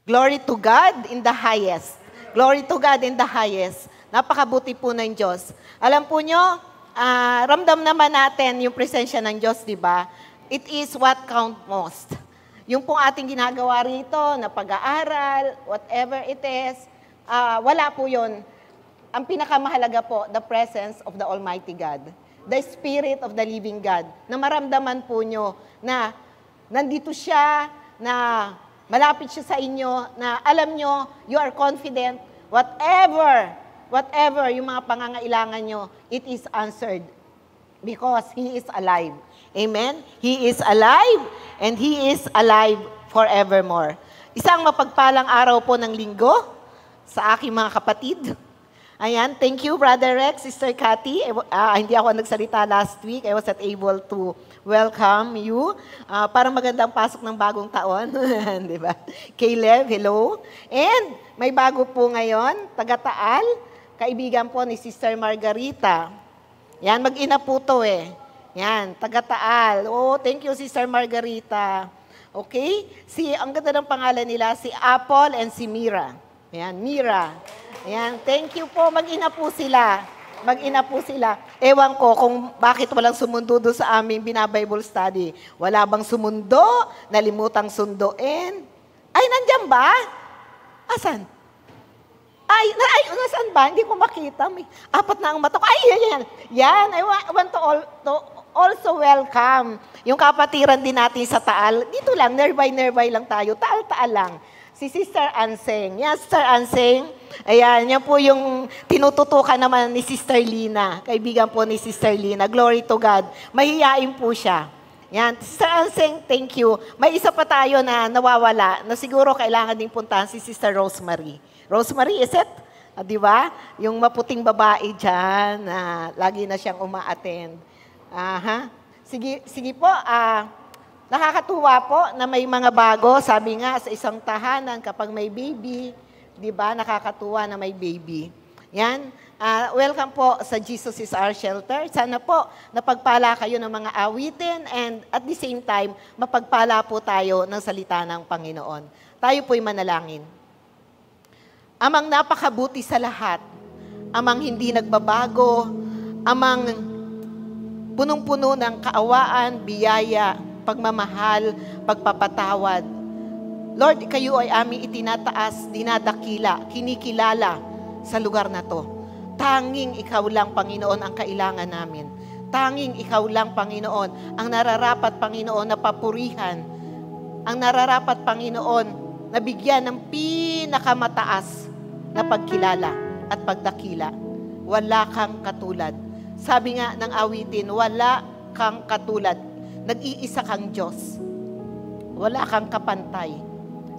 Glory to God in the highest. Glory to God in the highest. Napakabuti po ng Diyos. Alam po nyo, ramdam naman natin yung presensya ng Diyos, di ba? It is what count most. Yung pong ating ginagawa rito, na pag-aaral, whatever it is, wala po yun. Ang pinakamahalaga po, the presence of the Almighty God. The Spirit of the living God. Na maramdaman po nyo na nandito siya, na malapit siya sa inyo, na alam nyo, you are confident, whatever yung mga pangangailangan nyo, it is answered. Because He is alive. Amen? He is alive, and He is alive forevermore. Isang mapagpalang araw po ng linggo sa aking mga kapatid. Ayan, thank you, Brother Rex, Sister Cathy. Hindi ako nagsalita last week. I was not able to welcome you. Parang magandang pasok ng bagong taon. Di ba? Caleb, hello. And may bago po ngayon, taga-Taal, kaibigan po ni Sister Margarita. Yan, mag-ina po to eh. Yan, taga-Taal. Oh, thank you, Sister Margarita. Okay? Ang ganda ng pangalan nila, si Apple and si Mira. Yan, Mira. Yan, thank you po. Mag-ina po sila. Mag-ina po sila. Ewan ko kung bakit walang sumundo doon sa aming binabible study. Wala bang sumundo? Nalimutang sunduin? Ay, nandyan ba? Asan? Ay, nasaan ba? Hindi ko makita. May apat na ang mata ko. Ay, yan. Yan, I want to also welcome yung kapatiran din natin sa Taal. Dito lang, nearby lang tayo. Taal lang. Si Sister Anseng. Yan, Sister Anseng. Ayan, yan po yung tinututukan naman ni Sister Lina. Kaibigan po ni Sister Lina. Glory to God. Mahihain po siya. Yan, Sister Anseng, thank you. May isa pa tayo na nawawala, na siguro kailangan ding puntahan, si Sister Rosemary. Rosemary, is it? Di ba? Yung maputing babae dyan, lagi na siyang uma-attend. Sige po, nakakatuwa po na may mga bago. Sabi nga, sa isang tahanan, kapag may baby, di ba, nakakatuwa na may baby. Yan. Welcome po sa Jesus is Our Shelter. Sana po, napagpala kayo ng mga awitin and at the same time, mapagpala po tayo ng salita ng Panginoon. Tayo po'y manalangin. Amang napakabuti sa lahat, amang hindi nagbabago, amang punong-puno ng kaawaan, biyaya, pagmamahal, pagpapatawad. Lord, kayo ay aming itinataas, dinadakila, kinikilala sa lugar na to. Tanging ikaw lang, Panginoon, ang kailangan namin. Tanging ikaw lang, Panginoon, ang nararapat, Panginoon, na papurihan. Ang nararapat, Panginoon, na bigyan ng pinakamataas na pagkilala at pagdakila. Wala kang katulad. Sabi nga ng awitin, wala kang katulad. Nag-iisa kang Diyos. Wala kang kapantay.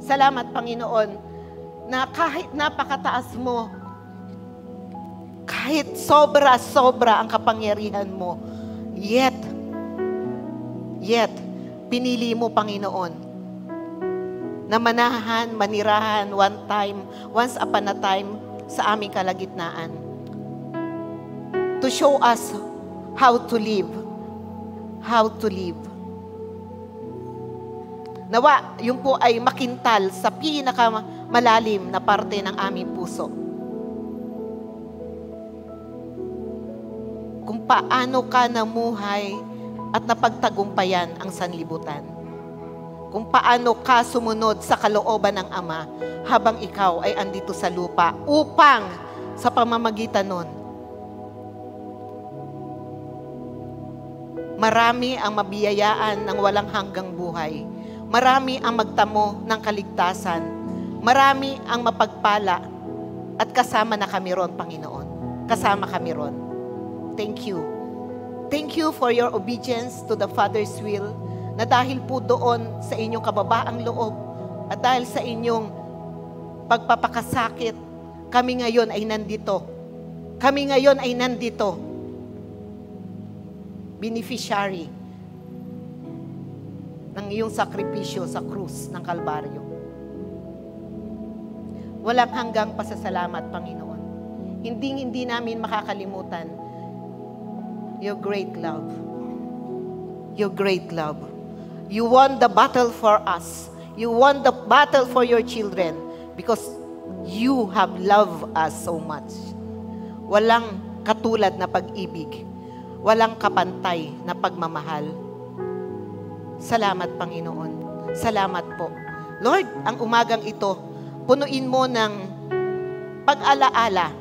Salamat, Panginoon, na kahit napakataas mo, kahit sobra-sobra ang kapangyarihan mo, yet, pinili mo, Panginoon, na manahan, manirahan once upon a time, sa aming kalagitnaan. To show us how to live. How to live. Nawa, yung po ay makintal sa pinakamalalim na parte ng aming puso. Kung paano ka namuhay at napagtagumpayan ang sanlibutan. Kung paano ka sumunod sa kalooban ng Ama habang ikaw ay andito sa lupa upang sa pamamagitan nun, marami ang mabiyayaan ng walang hanggang buhay. Marami ang magtamo ng kaligtasan. Marami ang mapagpala. At kasama na kami ron, Panginoon. Kasama kami ron. Thank you. Thank you for your obedience to the Father's will, na dahil po doon sa inyong kababaang loob at dahil sa inyong pagpapakasakit, kami ngayon ay nandito. Kami ngayon ay nandito. Beneficiary ng iyong sakripisyo sa krus ng Kalbaryo. Walang hanggang pasasalamat, Panginoon. Hindi namin makakalimutan your great love. Your great love. You won the battle for us. You won the battle for your children because you have loved us so much. Walang katulad na pag-ibig. Walang kapantay na pagmamahal. Salamat, Panginoon. Salamat po. Lord, ang umagang ito, punuin mo ng pag-alaala.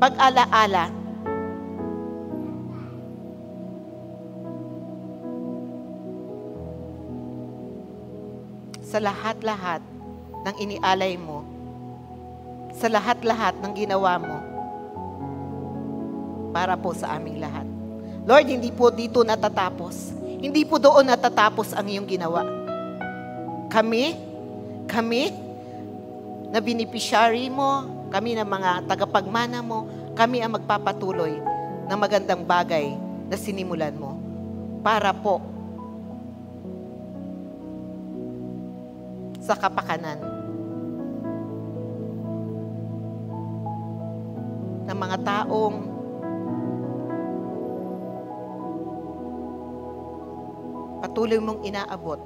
Pag-alaala. Sa lahat-lahat ng inialay mo, sa lahat-lahat ng ginawa mo, para po sa aming lahat. Lord, hindi po dito natatapos. Hindi po doon natatapos ang iyong ginawa. Kami na beneficiary mo, kami na mga tagapagmana mo, kami ang magpapatuloy ng magandang bagay na sinimulan mo para po sa kapakanan ng mga taong patuloy mong inaabot,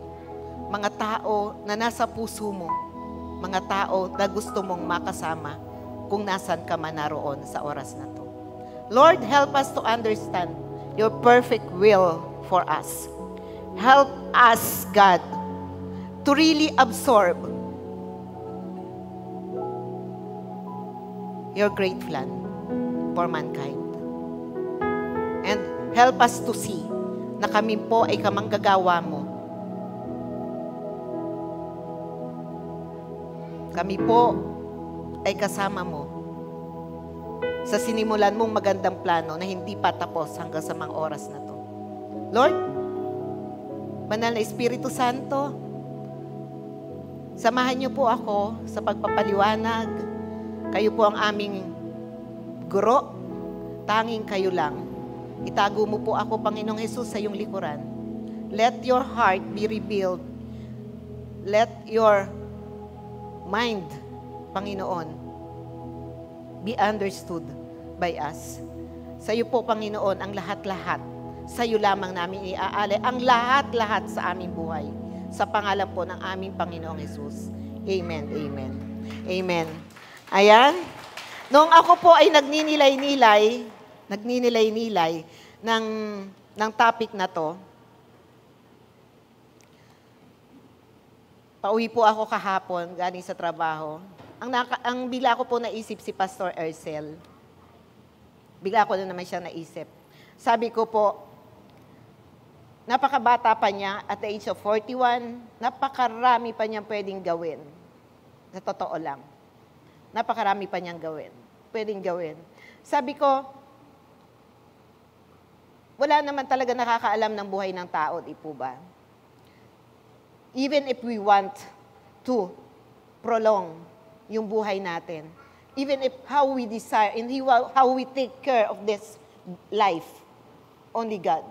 mga tao na nasa puso mo, mga tao na gusto mong makasama kung nasan ka man naroon sa oras na to. Lord, help us to understand your perfect will for us. Help us, God, to really absorb your great plan for mankind. And help us to see na kami po ay kamanggagawa mo. Kami po ay kasama mo sa sinimulan mong magandang plano na hindi pa tapos hanggang sa mga oras na to. Lord, Banal na Espiritu Santo, samahan niyo po ako sa pagpapaliwanag. Kayo po ang aming guro. Tanging kayo lang. Itago mo po ako, Panginoong Jesus, sa iyong likuran. Let your heart be revealed. Let your mind, Panginoon, be understood by us. Sa iyo po, Panginoon, ang lahat-lahat. Sa iyo lamang namin iaalay ang lahat-lahat sa aming buhay. Sa pangalan po ng aming Panginoong Jesus. Amen, amen, amen. Ayan. Noong ako po ay nagninilay-nilay ng topic na to, pauwi po ako kahapon, galing sa trabaho. Ang bigla ko po naisip si Pastor Ercel. Bigla ko na naman siya naisip. Sabi ko po, napakabata pa niya, at the age of 41, napakarami pa niyang pwedeng gawin. Sa totoo lang. Napakarami pa niyang pwedeng gawin. Sabi ko, wala naman talaga nakakaalam ng buhay ng tao, di po ba? Even if we want to prolong yung buhay natin, even if how we desire and how we take care of this life, only God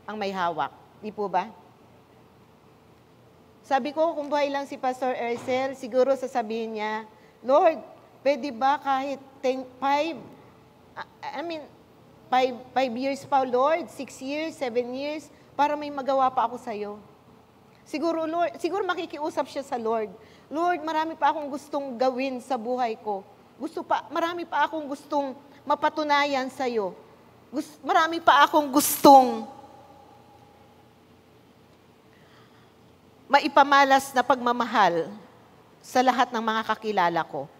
ang may hawak. Di po ba? Sabi ko, kung buhay lang si Pastor Ercel, siguro sasabihin niya, Lord, pwede ba kahit 5 years pa, Lord, 6 years, 7 years, para may magawa pa ako sa'yo. Siguro, Lord, makikiusap siya sa Lord. Lord, marami pa akong gustong gawin sa buhay ko. Marami pa akong gustong mapatunayan sa'yo. Marami pa akong gustong maipamalas na pagmamahal sa lahat ng mga kakilala ko.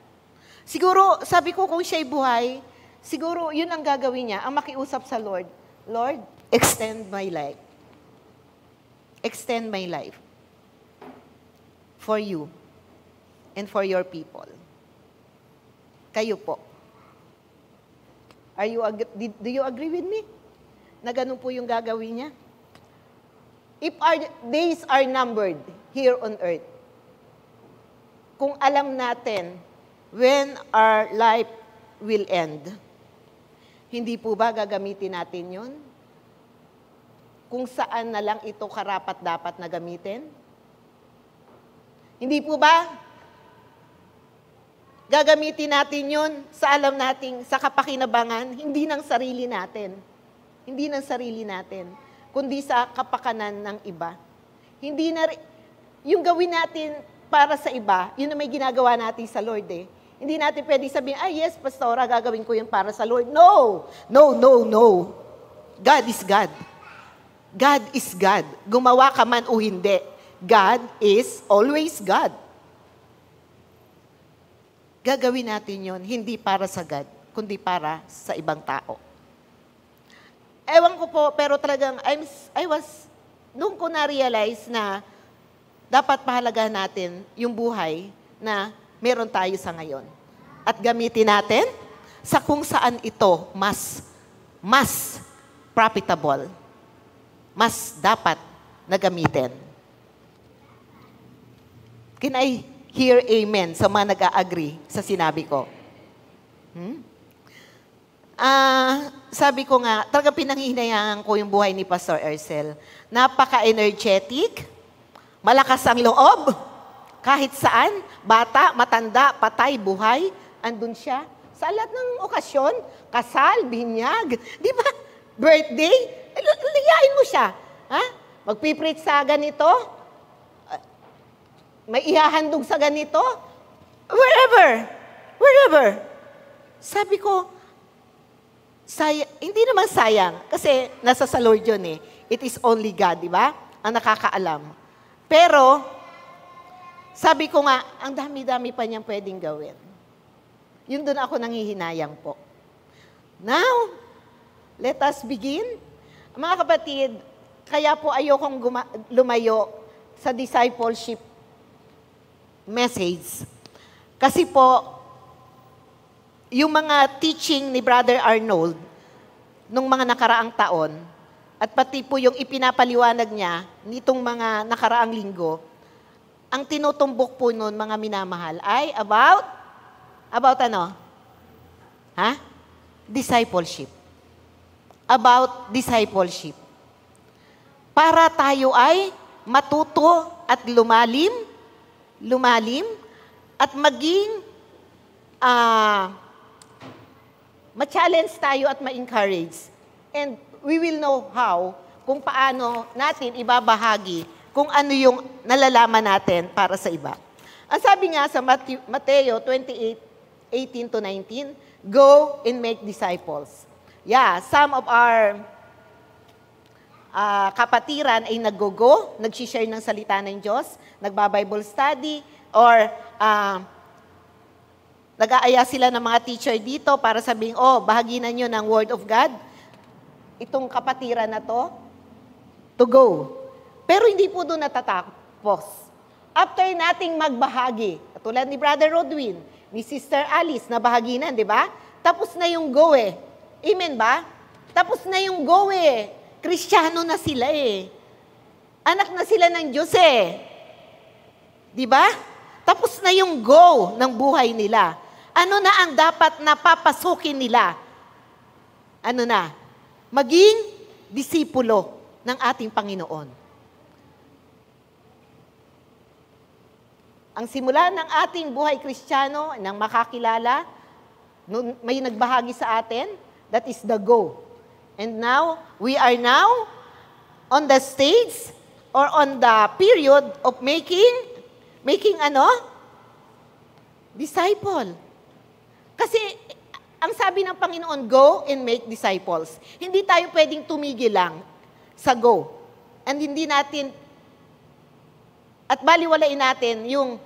Siguro, sabi ko kung siya'y buhay, siguro yun ang gagawin niya, ang makiusap sa Lord. Lord, extend my life. Extend my life for you and for your people. Kayo po. Do you agree with me? Na ganun po yung gagawin niya? If our days are numbered here on earth, kung alam natin when our life will end, hindi po ba gagamitin natin yun? Kung saan na lang ito karapat-dapat na gamitin? Hindi po ba? Gagamitin natin yun sa alam nating sa kapakinabangan, hindi ng sarili natin. hindi ng sarili natin, kundi sa kapakanan ng iba. Hindi na, yung gawin natin para sa iba, yun na may ginagawa natin sa Lord eh. Hindi natin pwede sabihin, yes, pastora, gagawin ko yun para sa Lord. No! No, no, no. God is God. God is God. Gumawa ka man o hindi. God is always God. Gagawin natin yun, hindi para sa God, kundi para sa ibang tao. Ewan ko po, pero talagang, nung ko na-realize na dapat pahalagahan natin yung buhay na meron tayo sa ngayon. At gamitin natin sa kung saan ito mas profitable, mas dapat na gamitin. Can I hear amen sa mga nag-a-agree sa sinabi ko? Sabi ko nga, talagang pinanghihinayangan ko yung buhay ni Pastor Ercel. Napaka-energetic, malakas ang loob, kahit saan, bata, matanda, patay, buhay, andun siya. Sa lahat ng okasyon, kasal, binyag, di ba? Birthday, liyain mo siya. Ha? Magpipreach sa ganito, may ihahandog sa ganito, wherever. Sabi ko, hindi naman sayang, kasi nasa sa Lord yun eh. It is only God, di ba? Ang nakakaalam. Pero, sabi ko nga, ang dami-dami pa niyang pwedeng gawin. Yun doon ako nanghihinayang po. Now, let us begin. Mga kapatid, kaya po ayokong lumayo sa discipleship message. Kasi po, yung mga teaching ni Brother Arnold nung mga nakaraang taon, at pati po yung ipinapaliwanag niya nitong mga nakaraang linggo, ang tinutumbok po nun, mga minamahal, ay about ano? Ha? Discipleship. About discipleship. Para tayo ay matuto at lumalim, at maging ma-challenge tayo at ma-encourage. And we will know how, kung paano natin ibabahagi kung ano yung nalalaman natin para sa iba. Ang sabi nga sa Mateo 28:18-19, go and make disciples. Yeah, some of our kapatiran ay nag-go, nag-share ng salita ng Diyos, nagba-Bible study, or nag-aaya sila ng mga teacher dito para sabihin, bahaginan nyo ng Word of God. Itong kapatiran na to go. Pero hindi po doon natatapos. After nating magbahagi, katulad ni Brother Rodwin, ni Sister Alice, na bahaginan, di ba? Tapos na yung go eh. Amen ba? Tapos na yung go eh. Kristiyano na sila eh. Anak na sila ng Diyos eh. Di ba? Tapos na yung go ng buhay nila. Ano na ang dapat na papasukin nila? Ano na? Maging disipulo ng ating Panginoon. Ang simula ng ating buhay Kristiyano, nang makakilala, may nagbahagi sa atin, that is the go. And now, we are now on the stage or on the period of making ano? Disciple. Kasi, ang sabi ng Panginoon, go and make disciples. Hindi tayo pwedeng tumigil lang sa go. And hindi natin, at baliwalain natin yung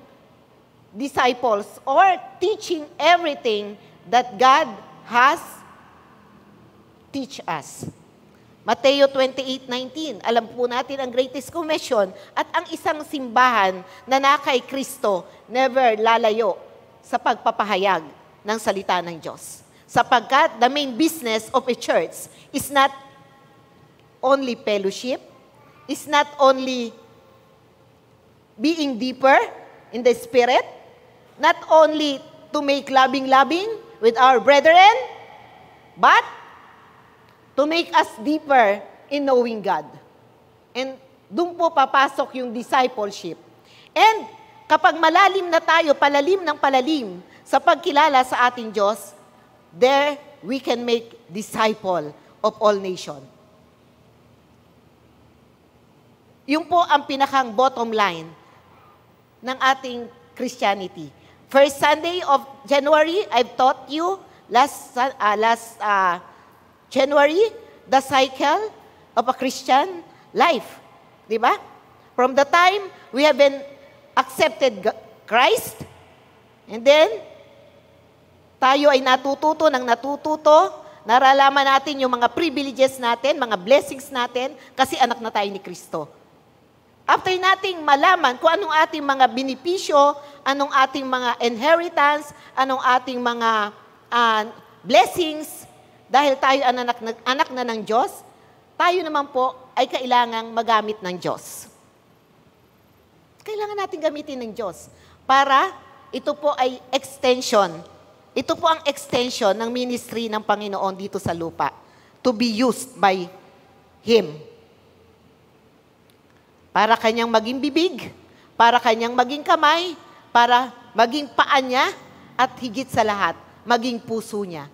disciples or teaching everything that God has teach us. Mateo 28:19, alam po natin ang greatest commission at ang isang simbahan na nakay Kristo never lalayo sa pagpapahayag ng salita ng Diyos. Sapagkat the main business of a church is not only fellowship, is not only being deeper in the Spirit, not only to make loving with our brethren, but to make us deeper in knowing God. And doon po papasok yung discipleship. And kapag malalim na tayo, palalim ng palalim sa pagkilala sa ating Diyos, there we can make disciple of all nations. Yung po ang pinakang bottom line ng ating Christianity. First Sunday of January, I've taught you last January, the cycle of a Christian life. Di ba? From the time we have been accepted Christ, and then, tayo ay natututo, naralaman natin yung mga privileges natin, mga blessings natin, kasi anak na tayo ni Kristo. After nating malaman kung anong ating mga benepisyo, anong ating mga inheritance, anong ating mga blessings, dahil tayo anak na ng Diyos, tayo naman po ay kailangang magamit ng Diyos. Kailangan natin gamitin ng Diyos para ito po ay extension. Ito po ang extension ng ministry ng Panginoon dito sa lupa to be used by Him. Para kanyang maging bibig, para kanyang maging kamay, para maging paa niya, at higit sa lahat, maging puso niya.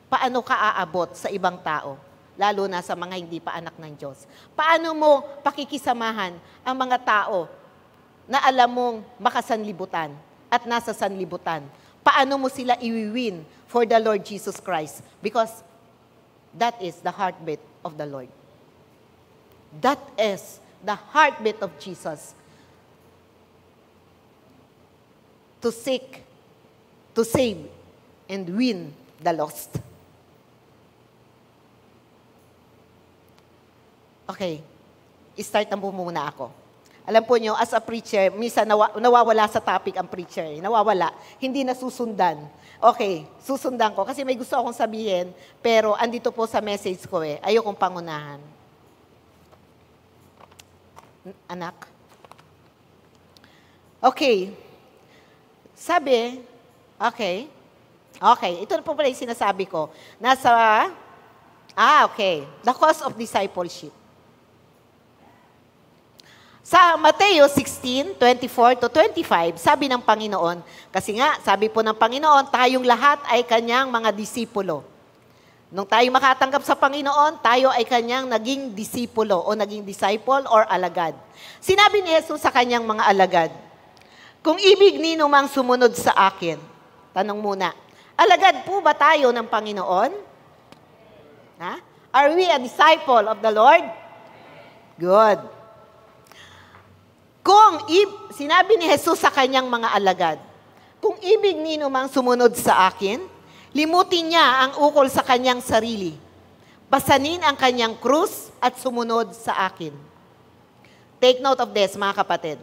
Paano ka aabot sa ibang tao? Lalo na sa mga hindi pa anak ng Diyos. Paano mo pakikisamahan ang mga tao na alam mong makasanlibutan at nasa sanlibutan? Paano mo sila iwiwin for the Lord Jesus Christ? Because that is the heartbeat of the Lord. That is the heartbeat of Jesus. To seek, to save, and win the lost. Okay, start na po muna ako. Alam po nyo, as a preacher, minsan nawawala sa topic ang preacher. Nawawala. Hindi nasusundan. Okay, susundan ko. Kasi may gusto akong sabihin, pero andito po sa message ko eh. Ayokong pangunahan. Anak? Okay. Sabi, okay. Ito na po pala yung sinasabi ko. Okay. The cost of discipleship. Sa Mateo 16:24-25, sabi ng Panginoon, kasi nga, sabi po ng Panginoon, tayong lahat ay kanyang mga disipulo. Nung tayo makatanggap sa Panginoon, tayo ay kanyang naging disipulo o naging disciple or alagad. Sinabi ni Jesus sa kanyang mga alagad, kung ibig ninyo mang sumunod sa akin, tanong muna, alagad po ba tayo ng Panginoon? Ha? Are we a disciple of the Lord? Good. Sinabi ni Jesus sa kanyang mga alagad, kung ibig ninyo mang sumunod sa akin, limutin niya ang ukol sa kanyang sarili. Pasanin ang kanyang krus at sumunod sa akin. Take note of this, mga kapatid.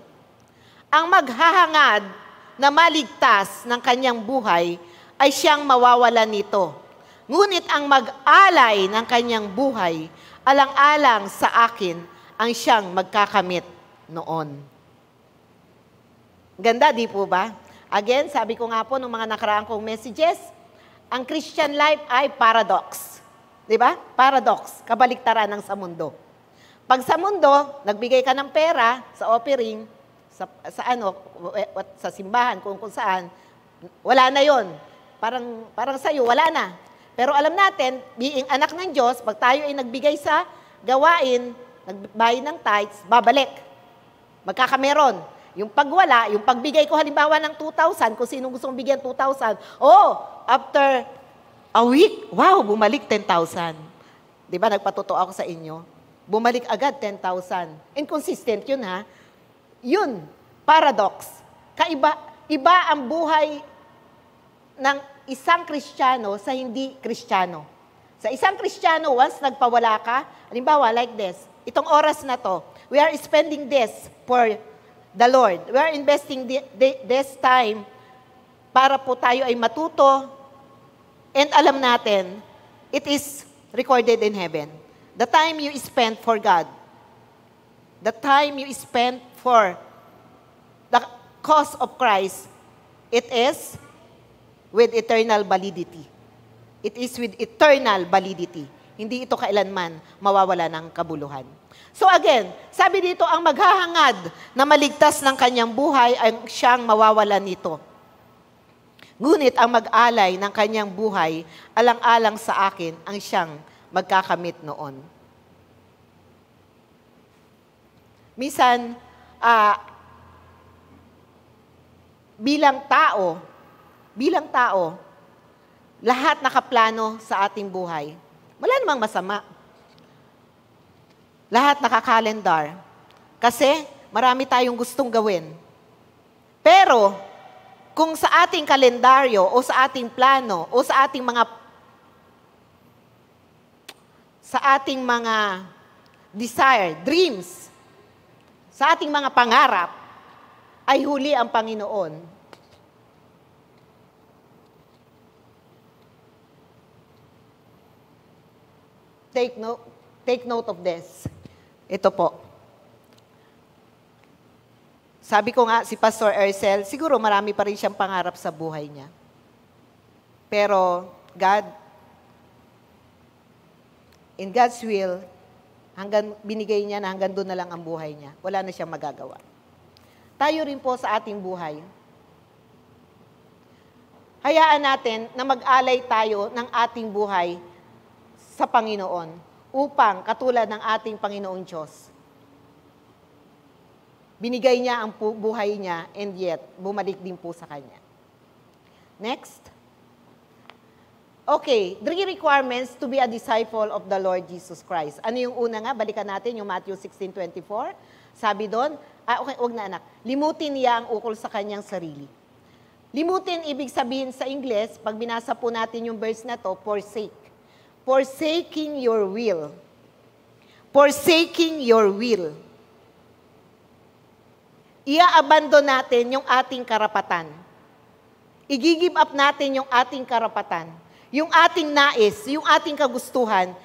Ang maghahangad na maligtas ng kanyang buhay ay siyang mawawalan nito. Ngunit ang mag-alay ng kanyang buhay, alang-alang sa akin, ang siyang magkakamit noon. Ganda, di po ba? Again, sabi ko nga po nung mga nakaraan kong messages, ang Christian life ay paradox. Di ba? Paradox, kabaliktaran ng sa mundo. Pag sa mundo, nagbigay ka ng pera sa offering, sa simbahan, kung saan, wala na yon. Parang sa'yo, wala na. Pero alam natin, being anak ng Diyos, pag tayo ay nagbigay sa gawain, nagbayad ng tithes, babalik. Magkakameron. Yung pagwala, yung pagbigay ko halimbawa ng 2,000, kung sino gustong bigyan 2,000, after a week, wow, bumalik 10,000. Di ba, nagpatotoo ako sa inyo? Bumalik agad 10,000. Inconsistent yun, ha? Yun, paradox. Iba ang buhay ng isang Kristiyano sa hindi Kristiyano. Sa isang Kristiyano, once nagpawala ka, halimbawa like this, itong oras na to, we are spending this for the Lord. We are investing this time para po tayo ay matuto and alam natin, it is recorded in heaven. The time you spend for God, the time you spend for the cause of Christ, it is with eternal validity. It is with eternal validity. Hindi ito kailanman mawawala ng kabuluhan. So again, sabi dito, ang maghahangad na maligtas ng kanyang buhay ay siyang mawawalan nito. Ngunit ang mag-alay ng kanyang buhay, alang-alang sa akin, ang siyang magkakamit noon. Minsan, bilang tao, lahat nakaplano sa ating buhay. Wala namang masama. Lahat nakakalendar. Kasi marami tayong gustong gawin. Pero, kung sa ating kalendaryo o sa ating plano o sa ating mga desire, dreams, sa ating mga pangarap, ay huli ang Panginoon. Take note of this. Ito po. Sabi ko nga, si Pastor Ercel, siguro marami pa rin siyang pangarap sa buhay niya. Pero, in God's will, binigay niya na hanggang doon na lang ang buhay niya. Wala na siyang magagawa. Tayo rin po sa ating buhay. Hayaan natin na mag-alay tayo ng ating buhay sa Panginoon upang katulad ng ating Panginoong Diyos. Binigay niya ang buhay niya and yet bumalik din po sa Kanya. Next. Okay, 3 requirements to be a disciple of the Lord Jesus Christ. Ano yung una nga? Balikan natin yung Matthew 16:24. Sabi doon, wag na anak, limutin niya ang ukol sa kanyang sarili. Limutin, ibig sabihin sa Ingles, pag binasa po natin yung verse na to, forsake. Forsaking your will. Forsaking your will. Ia-abandon natin yung ating karapatan. I-give up natin yung ating karapatan. Yung ating nais, yung ating kagustuhan,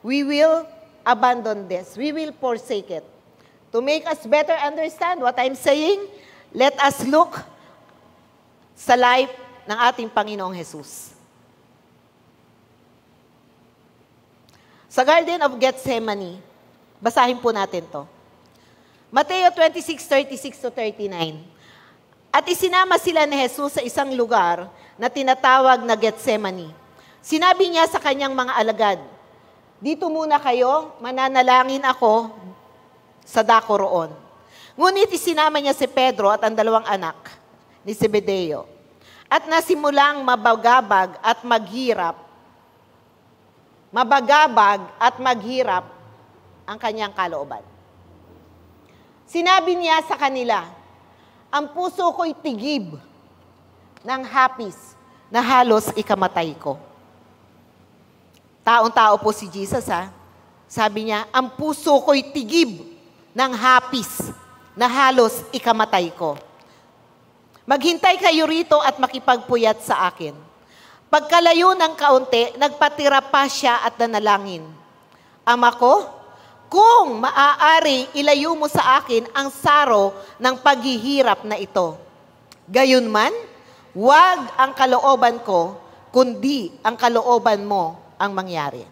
we will abandon this. We will forsake it. To make us better understand what I'm saying, let us look sa life ng ating Panginoong Jesus. Sa Garden of Gethsemane, basahin po natin to. Mateo 26:36-39. At isinama sila ni Jesus sa isang lugar na tinatawag na Gethsemane. Sinabi niya sa kanyang mga alagad, dito muna kayo, mananalangin ako sa dako roon. Ngunit isinama niya si Pedro at ang 2 anak ni Zebedeo. At nasimulang mabagabag at maghirap ang kanyang kalooban. Sinabi niya sa kanila, ang puso ko'y tigib ng hapis na halos ikamatay ko. Taong-tao po si Jesus, ha? Sabi niya, ang puso ko'y tigib ng hapis na halos ikamatay ko. Maghintay kayo rito at makipagpuyat sa akin. Pagkalayo ng kaunti, nagpatira pa siya at nanalangin. Ama ko, kung maaari, ilayo mo sa akin ang saro ng paghihirap na ito. Gayunman, huwag ang kalooban ko, kundi ang kalooban mo ang mangyari.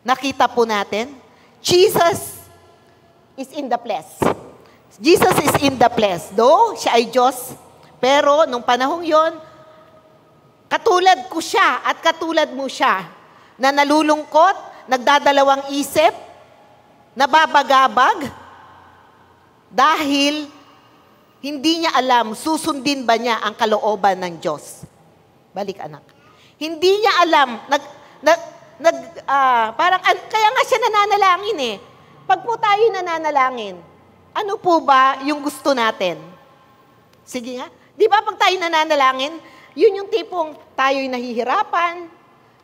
Nakita po natin, Jesus is in the flesh. Jesus is in the flesh. Though, siya ay Diyos, pero nung panahong yon, katulad ko siya at katulad mo siya, na nalulungkot, nagdadalawang isip, nababagabag, dahil hindi niya alam, susundin ba niya ang kalooban ng Diyos. Balik anak. Hindi niya alam, kaya nga siya nananalangin eh. Pag po tayo nananalangin, ano po ba yung gusto natin? Sige nga. Di ba pag tayo nananalangin, yun yung tipong tayo'y nahihirapan,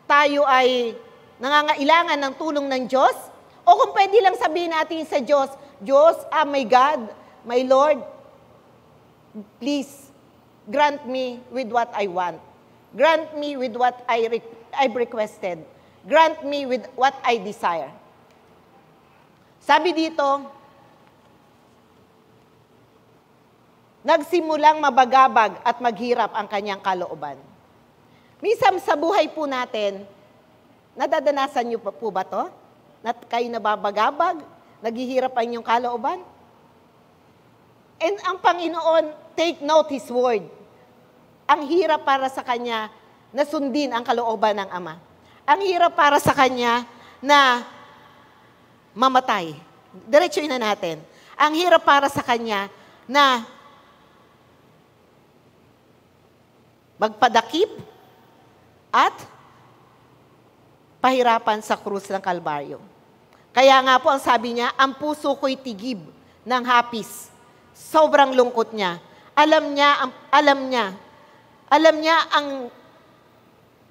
tayo ay nangangailangan ng tulong ng Diyos, o kung pwede lang sabihin natin sa Diyos, Diyos, my God, my Lord, please, grant me with what I want. Grant me with what I've requested. Grant me with what I desire. Sabi dito, nagsimulang mabagabag at maghirap ang kanyang kalooban. Minsan sa buhay po natin, nadadanasan niyo po ba to? Kayo nababagabag, naghihirap ang inyong kalooban? And ang Panginoon, take note His word. Ang hirap para sa Kanya na sundin ang kalooban ng Ama. Ang hirap para sa kanya na mamatay. Diretsuin na natin. Ang hirap para sa kanya na magpadakip at pahirapan sa krus ng Kalbaryo. Kaya nga po ang sabi niya, ang puso ko'y tigib ng hapis. Sobrang lungkot niya. Alam niya ang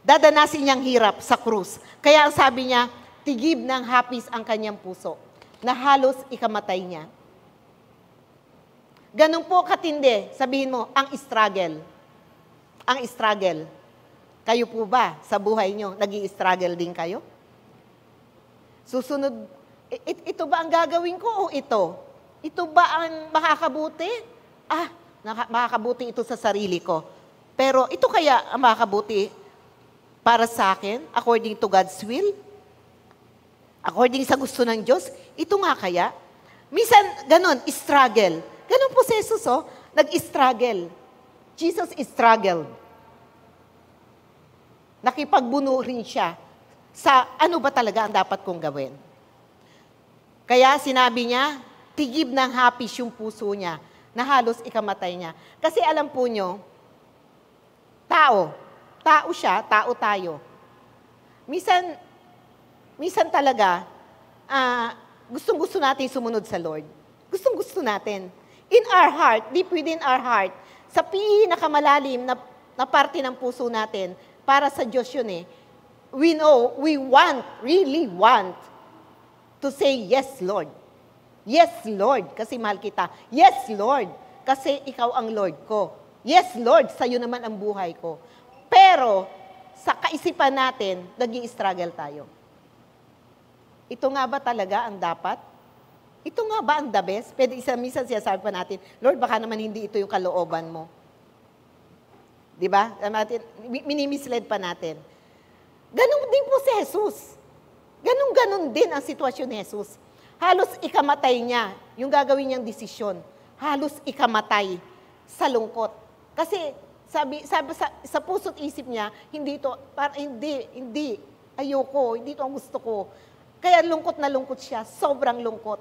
dadanasin niyang hirap sa krus. Kaya ang sabi niya, tigib ng hapis ang kanyang puso, na halos ikamatay niya. Ganun po katindi, sabihin mo, ang struggle. Ang struggle. Kayo po ba, sa buhay niyo, nag-i-struggle din kayo? Susunod, ito ba ang gagawin ko o ito? Ito ba ang makakabuti? Makakabuti ito sa sarili ko. Pero ito kaya ang makakabuti para sa akin, according to God's will? According sa gusto ng Diyos? Ito nga kaya? Minsan, ganun, struggle. Ganun po si Jesus, nag-struggle. Jesus struggled. Nakipagbuno rin siya sa ano ba talaga ang dapat kong gawin. Kaya sinabi niya, tigib ng hapis yung puso niya, na halos ikamatay niya. Kasi alam po nyo, tao siya, tao tayo. Minsan talaga, gustong-gusto natin sumunod sa Lord. Gustong-gusto natin. In our heart, deep within our heart, sa pinakamalalim na parte ng puso natin, para sa Diyos yun we know, we really want to say, yes, Lord. Yes, Lord, kasi mahal kita. Yes, Lord, kasi ikaw ang Lord ko. Yes, Lord, sa'yo naman ang buhay ko. Pero, sa kaisipan natin, nag-i-struggle tayo. Ito nga ba talaga ang dapat? Ito nga ba ang the best? Pwede minsan siyasabi pa natin, Lord, baka naman hindi ito yung kalooban mo. Di ba? Minimisled pa natin. Ganon din po si Jesus. Ganon din ang sitwasyon ni Jesus. Halos ikamatay niya, yung gagawin niyang desisyon. Halos ikamatay sa lungkot. Kasi sabi sa puso't isip niya, hindi, ayoko, hindi ito ang gusto ko. Kaya lungkot na lungkot siya, sobrang lungkot.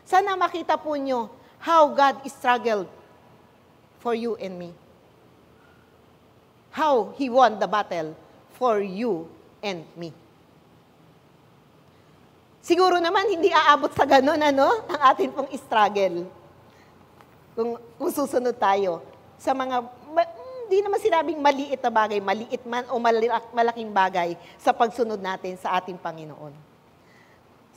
Sana makita po niyo how God struggled for you and me. How He won the battle for you and me. Siguro naman, hindi aabot sa ganun, ang atin pong struggle. Kung susunod tayo sa mga, hindi naman sinabing maliit na bagay, maliit man o malaking bagay sa pagsunod natin sa ating Panginoon.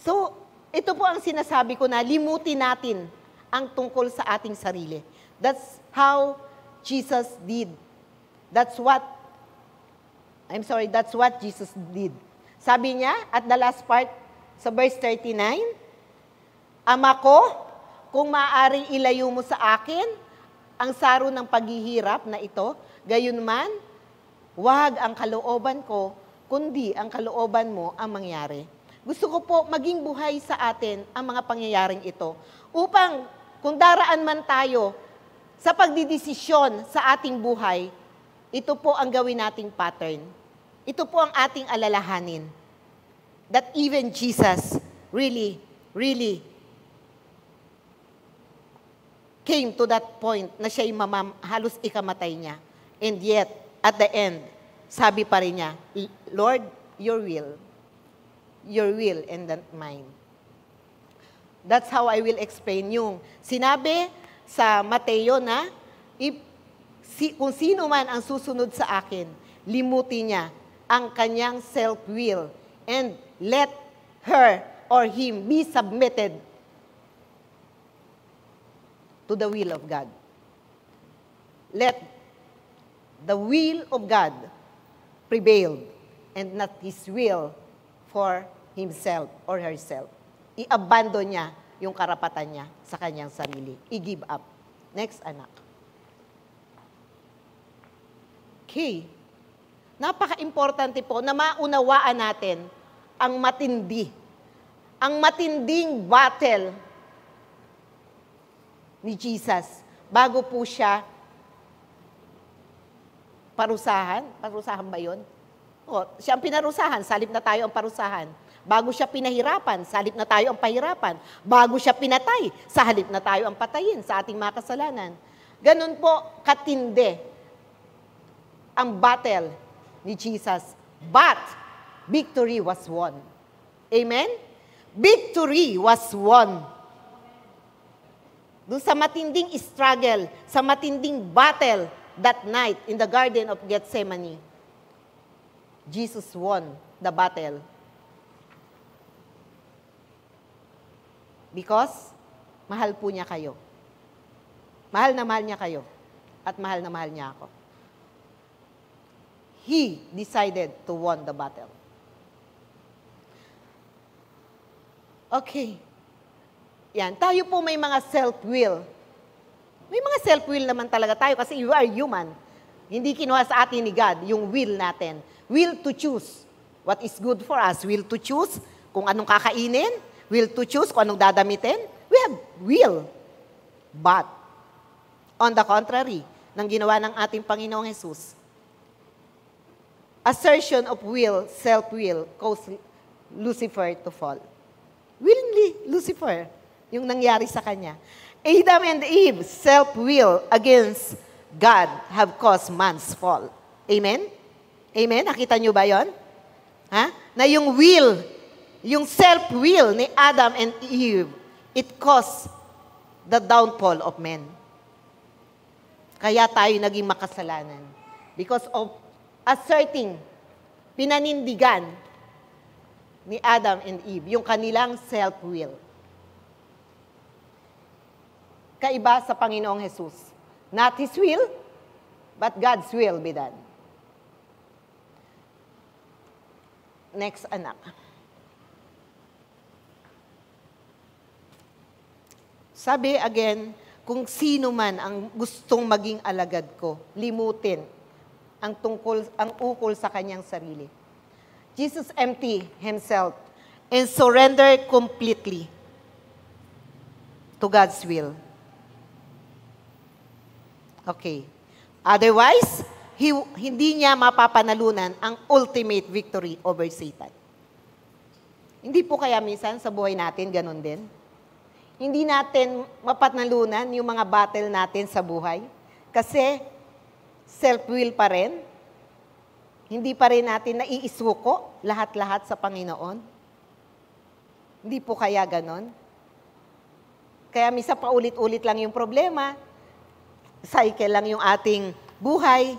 So, ito po ang sinasabi ko na limutin natin ang tungkol sa ating sarili. That's how Jesus did. That's what Jesus did. Sabi niya, at the last part, sa verse 39, Ama ko, kung maaari ilayo mo sa akin ang saro ng paghihirap na ito, gayunman, wag ang kalooban ko, kundi ang kalooban mo ang mangyari. Gusto ko po maging buhay sa atin ang mga pangyayaring ito, upang kung daraan man tayo sa pagdidesisyon sa ating buhay, ito po ang gawin nating pattern. Ito po ang ating alalahanin. That even Jesus really came to that point na siya'y halos ikamatay niya. And yet, at the end, sabi pa rin niya, Lord, your will and not mine. That's how I will explain yung sinabi sa Mateo na, kung sino man ang susunod sa akin, limutin niya ang kanyang self-will and let her or him be submitted to the will of God. Let the will of God prevail and not his will for himself or herself. I-abandon niya yung karapatan niya sa kanyang sarili. I-give up. Next, anak. Okay. Napaka-importante po na maunawaan natin ang matinding battle ni Jesus bago po siya parusahan ba yun? O, siya ang pinarusahan, salip na tayo ang parusahan. Bago siya pinahirapan, sa halip na tayo ang pahirapan. Bago siya pinatay, sa halip na tayo ang patayin sa ating mga kasalanan. Ganun po katindi ang battle ni Jesus. But, victory was won. Amen? Victory was won. Doon sa matinding struggle, sa matinding battle that night in the Garden of Gethsemane, Jesus won the battle. Because, mahal po niya kayo. Mahal na mahal niya kayo. At mahal na mahal niya ako. He decided to won the battle. Okay. Yan. Tayo po may mga self-will. May mga self-will naman talaga tayo kasi you are human. Hindi kinuha sa atin ni God yung will natin. Will to choose what is good for us. Will to choose kung anong kakainin. Will to choose kung anong dadamitin. We have will. But, on the contrary, ng ginawa ng ating Panginoong Jesus, assertion of will, self-will, caused Lucifer to fall. Willingly, Lucifer, yung nangyari sa kanya. Adam and Eve, self-will against God have caused man's fall. Amen? Amen? Nakita nyo ba yon? Ha? Na yung will, yung self-will ni Adam and Eve, it caused the downfall of men. Kaya tayo naging makasalanan. Because of asserting, pinanindigan ni Adam and Eve, yung kanilang self-will. Kaiba sa Panginoong Jesus. Not His will, but God's will be done. Next, anak. Sabi again, kung sino man ang gustong maging alagad ko, limutin ang ukol sa kanyang sarili. Jesus emptied Himself and surrendered completely to God's will. Okay. Otherwise, hindi niya mapapanalunan ang ultimate victory over Satan. Hindi po kaya minsan sa buhay natin ganun din? Hindi natin mapanalunan yung mga battle natin sa buhay kasi self-will pa rin. Hindi pa rin natin naiisuko lahat-lahat sa Panginoon. Hindi po kaya ganon? Kaya minsan paulit-ulit lang yung problema. Cycle lang yung ating buhay.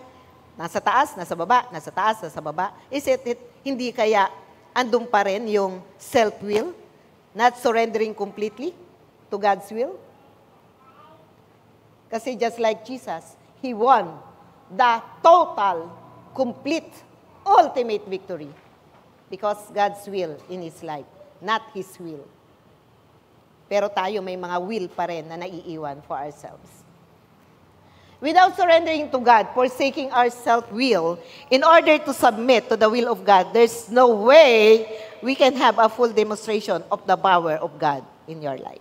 Nasa taas, nasa baba, nasa taas, nasa baba. Hindi kaya andun pa rin yung self-will? Not surrendering completely to God's will? Kasi just like Jesus, He won the total, complete, ultimate victory. Because God's will in His life, not His will. Pero tayo may mga will pa rin na naiiwan for ourselves. Without surrendering to God, forsaking our self-will, in order to submit to the will of God, there's no way we can have a full demonstration of the power of God in your life.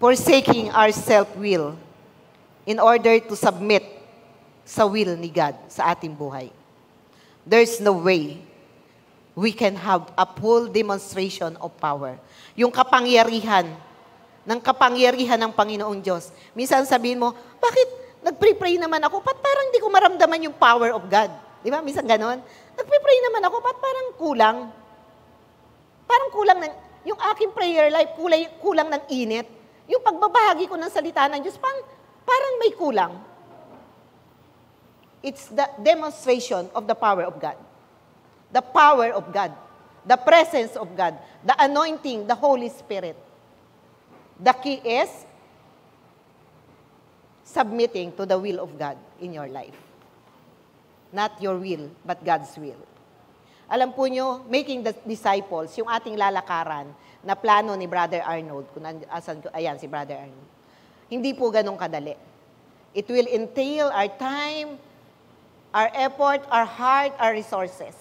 Forsaking our self-will in order to submit sa will ni God sa ating buhay. There's no way we can have a full demonstration of power. Yung kapangyarihan ng Panginoong Diyos. Minsan sabihin mo, bakit nag-pray naman ako? Ba't parang hindi ko maramdaman yung power of God? Di ba? Minsan ganon. Nag-pray naman ako, ba't parang kulang? Parang kulang yung aking prayer life, kulang ng init. Yung pagbabahagi ko ng salita ng Diyos, parang may kulang. It's the demonstration of the power of God. The power of God. The presence of God. The anointing, the Holy Spirit. The key is submitting to the will of God in your life. Not your will, but God's will. Alam po nyo, making the disciples, yung ating lalakaran na plano ni Brother Arnold, ayan si Brother Arnold, hindi po ganun kadali. It will entail our time, our effort, our heart, our resources.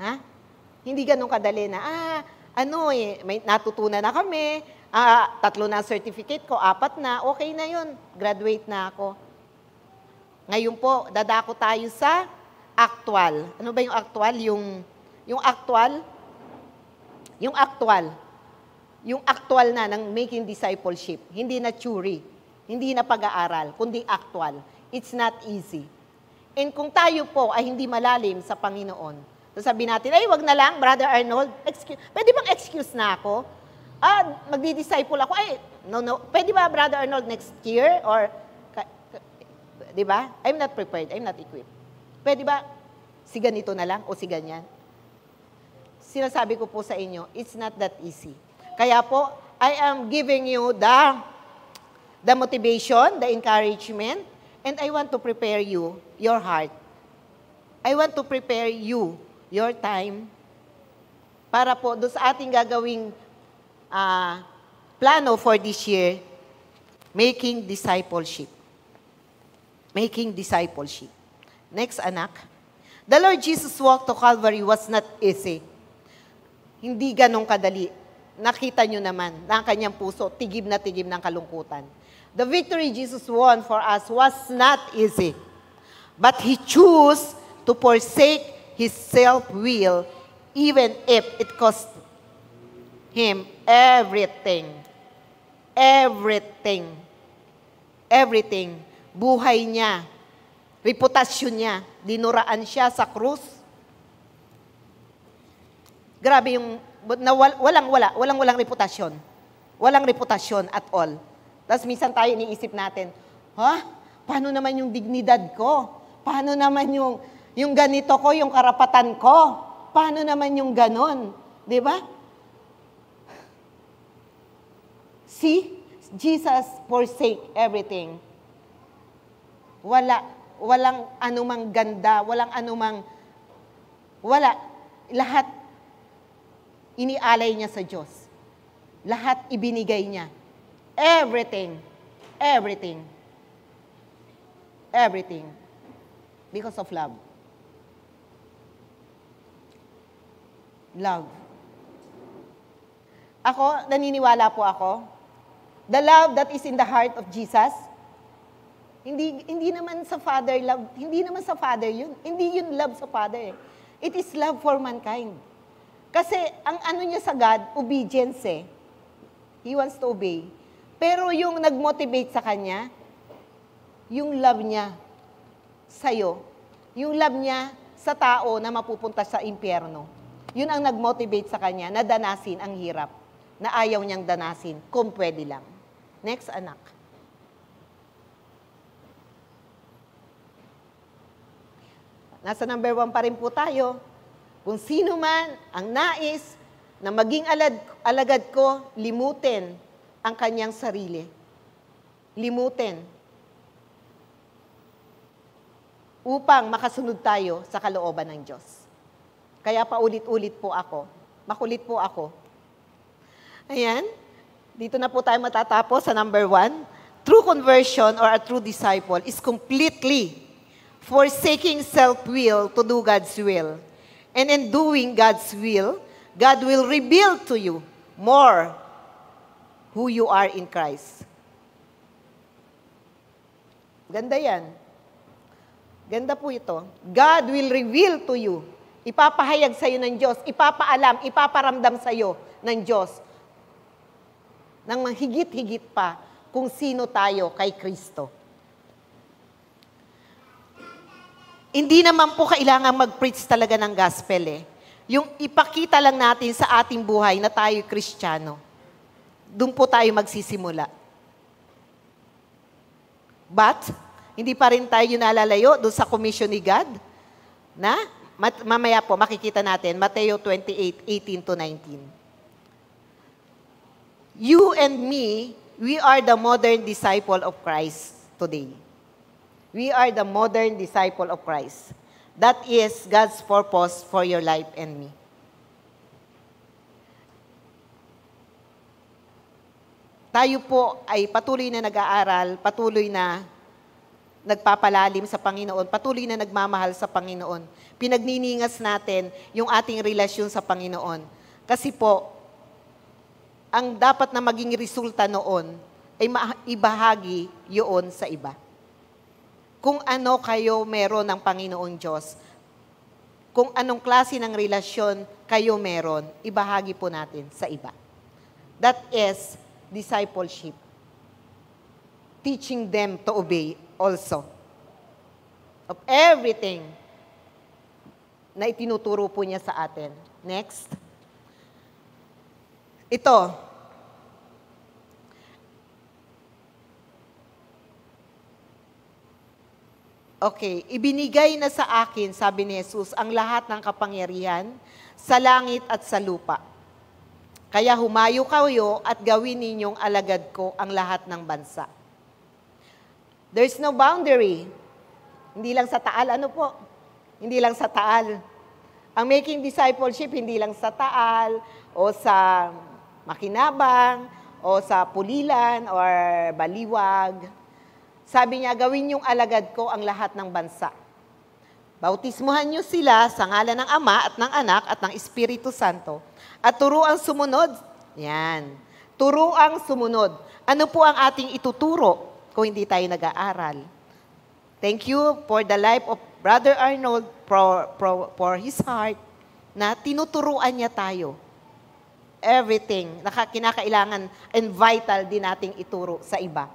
Ha? Hindi ganun kadali na, may natutunan na kami, 3 na certificate ko, 4 na, okay na yun. Graduate na ako. Ngayon po, dadako tayo sa actual. Ano ba yung actual? Yung actual? Yung actual na ng making discipleship. Hindi na theory. Hindi na pag-aaral, kundi actual. It's not easy. And kung tayo po ay hindi malalim sa Panginoon, sasabihin natin, ay, wag na lang, Brother Arnold, pwede bang excuse na ako? Magdi-disciple ako, ay, no, pwede ba, Brother Arnold, next year? Or, di ba? I'm not prepared, I'm not equipped. Pwede ba, si ganito na lang o si ganyan? Sinasabi ko po sa inyo, it's not that easy. Kaya po, I am giving you the motivation, the encouragement, and I want to prepare you, your heart. I want to prepare you, your time, para po doon sa ating gagawing plano for this year, making discipleship. Making discipleship. Next, anak. The Lord Jesus walk to Calvary was not easy. Hindi ganong kadali. Nakita nyo naman na ang kanyang puso, tigib na tigib ng kalungkutan. The victory Jesus won for us was not easy. But He chose to forsake His self-will even if it cost Him everything. Everything. Everything. Buhay niya. Reputasyon niya. Dinuraan siya sa krus. Grabe yung, walang reputasyon. Walang reputasyon at all. Tapos minsan tayo iniisip natin, paano naman yung dignidad ko? Paano naman yung ganito ko, yung karapatan ko? Paano naman yung ganon? Di ba? See, Jesus forsake everything. Walang anumang ganda, lahat inialay niya sa Diyos. Lahat ibinigay niya. Everything. Everything. Everything. Because of love. Love. Ako, naniniwala po ako, the love that is in the heart of Jesus, hindi naman sa Father love, hindi naman sa Father yun. Hindi yun love sa Father. It is love for mankind. Kasi ang ano niya sa God, obedience eh. He wants to obey. Pero yung nag-motivate sa kanya, yung love niya sa'yo, yung love niya sa tao na mapupunta sa impyerno, yun ang nag-motivate sa kanya na danasin ang hirap, na ayaw niyang danasin, kung pwede lang. Next, anak. Nasa number 1 pa rin po tayo. Kung sino man ang nais na maging alagad ko, limutin ang kanyang sarili. Limutin. Upang makasunod tayo sa kalooban ng Diyos. Kaya paulit-ulit po ako. Makulit po ako. Ayan. Dito na po tayo matatapos sa number 1. True conversion or a true disciple is completely forsaking self-will to do God's will. And in doing God's will, God will reveal to you more who you are in Christ. Ganda yan. Ganda po ito. God will reveal to you. Ipapahayag sa iyo ng Diyos. Ipapaalam, ipaparamdam sa iyo ng Diyos. Nang higit-higit pa kung sino tayo kay Kristo. Hindi naman po kailangan mag-preach talaga ng gospel eh. Yung ipakita lang natin sa ating buhay na tayo Kristiyano. Doon po tayo magsisimula. But, hindi pa rin tayo nalalayo doon sa commission ni God. Na, mamaya po makikita natin, Mateo 28:18-19. You and me, we are the modern disciple of Christ today. We are the modern disciple of Christ. That is God's purpose for your life and me. Tayo po ay patuloy na nag-aaral, patuloy na nagpapalalim sa Panginoon, patuloy na nagmamahal sa Panginoon. Pinagniningas natin yung ating relasyon sa Panginoon. Kasi po, ang dapat na maging resulta noon ay ibahagi yun sa iba. Kung ano kayo meron ng Panginoong Diyos, kung anong klase ng relasyon kayo meron, ibahagi po natin sa iba. That is discipleship. Teaching them to obey also. Of everything na itinuturo po niya sa atin. Next. Ito. Okay, ibinigay na sa akin, sabi ni Jesus, ang lahat ng kapangyarihan sa langit at sa lupa. Kaya humayo kayo at gawin ninyong alagad ko ang lahat ng bansa. There's no boundary. Hindi lang sa Taal, ano po? Hindi lang sa Taal. Ang making discipleship, hindi lang sa Taal, o sa Makinabang, o sa Pulilan, or Baliwag. Sabi niya, gawin yung alagad ko ang lahat ng bansa. Bautismuhan niyo sila sa ngalan ng Ama at ng Anak at ng Espiritu Santo. At turuang sumunod. Yan. Turuang sumunod. Ano po ang ating ituturo kung hindi tayo nag-aaral? Thank you for the life of Brother Arnold, for his heart, na tinuturuan niya tayo. Everything na kinakailangan and vital din nating ituro sa iba.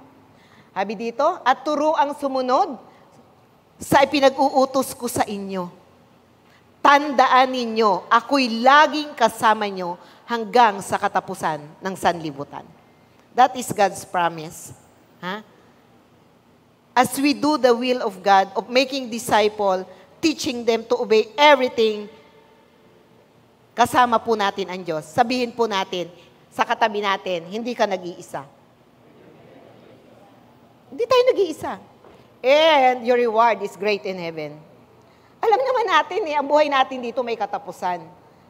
Habi dito, at turuang sumunod sa ipinag-uutos ko sa inyo. Tandaan ninyo, ako'y laging kasama nyo hanggang sa katapusan ng sanlibutan. That is God's promise. As we do the will of God, of making disciple, teaching them to obey everything, kasama po natin ang Diyos. Sabihin po natin, sa katabi natin, hindi ka nag-iisa. Hindi tayo nag-iisa. And your reward is great in heaven. Alam naman natin ang buhay natin dito may katapusan.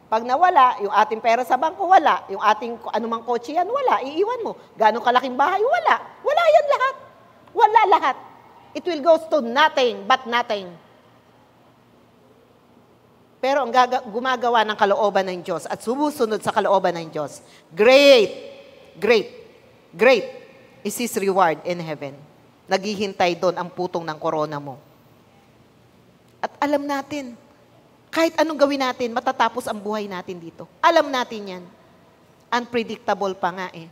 Pag nawala, yung ating pera sa bangko, wala. Yung ating anumang kotse yan, wala. Iiwan mo. Ganong kalaking bahay, wala. Wala yan lahat. Wala lahat. It will go to nothing but nothing. Pero ang gumagawa ng kalooban ng Diyos at sumusunod sa kalooban ng Diyos, great is His reward in heaven. Naghihintay doon ang putong ng korona mo. At alam natin, kahit anong gawin natin, matatapos ang buhay natin dito. Alam natin yan. Unpredictable pa nga eh.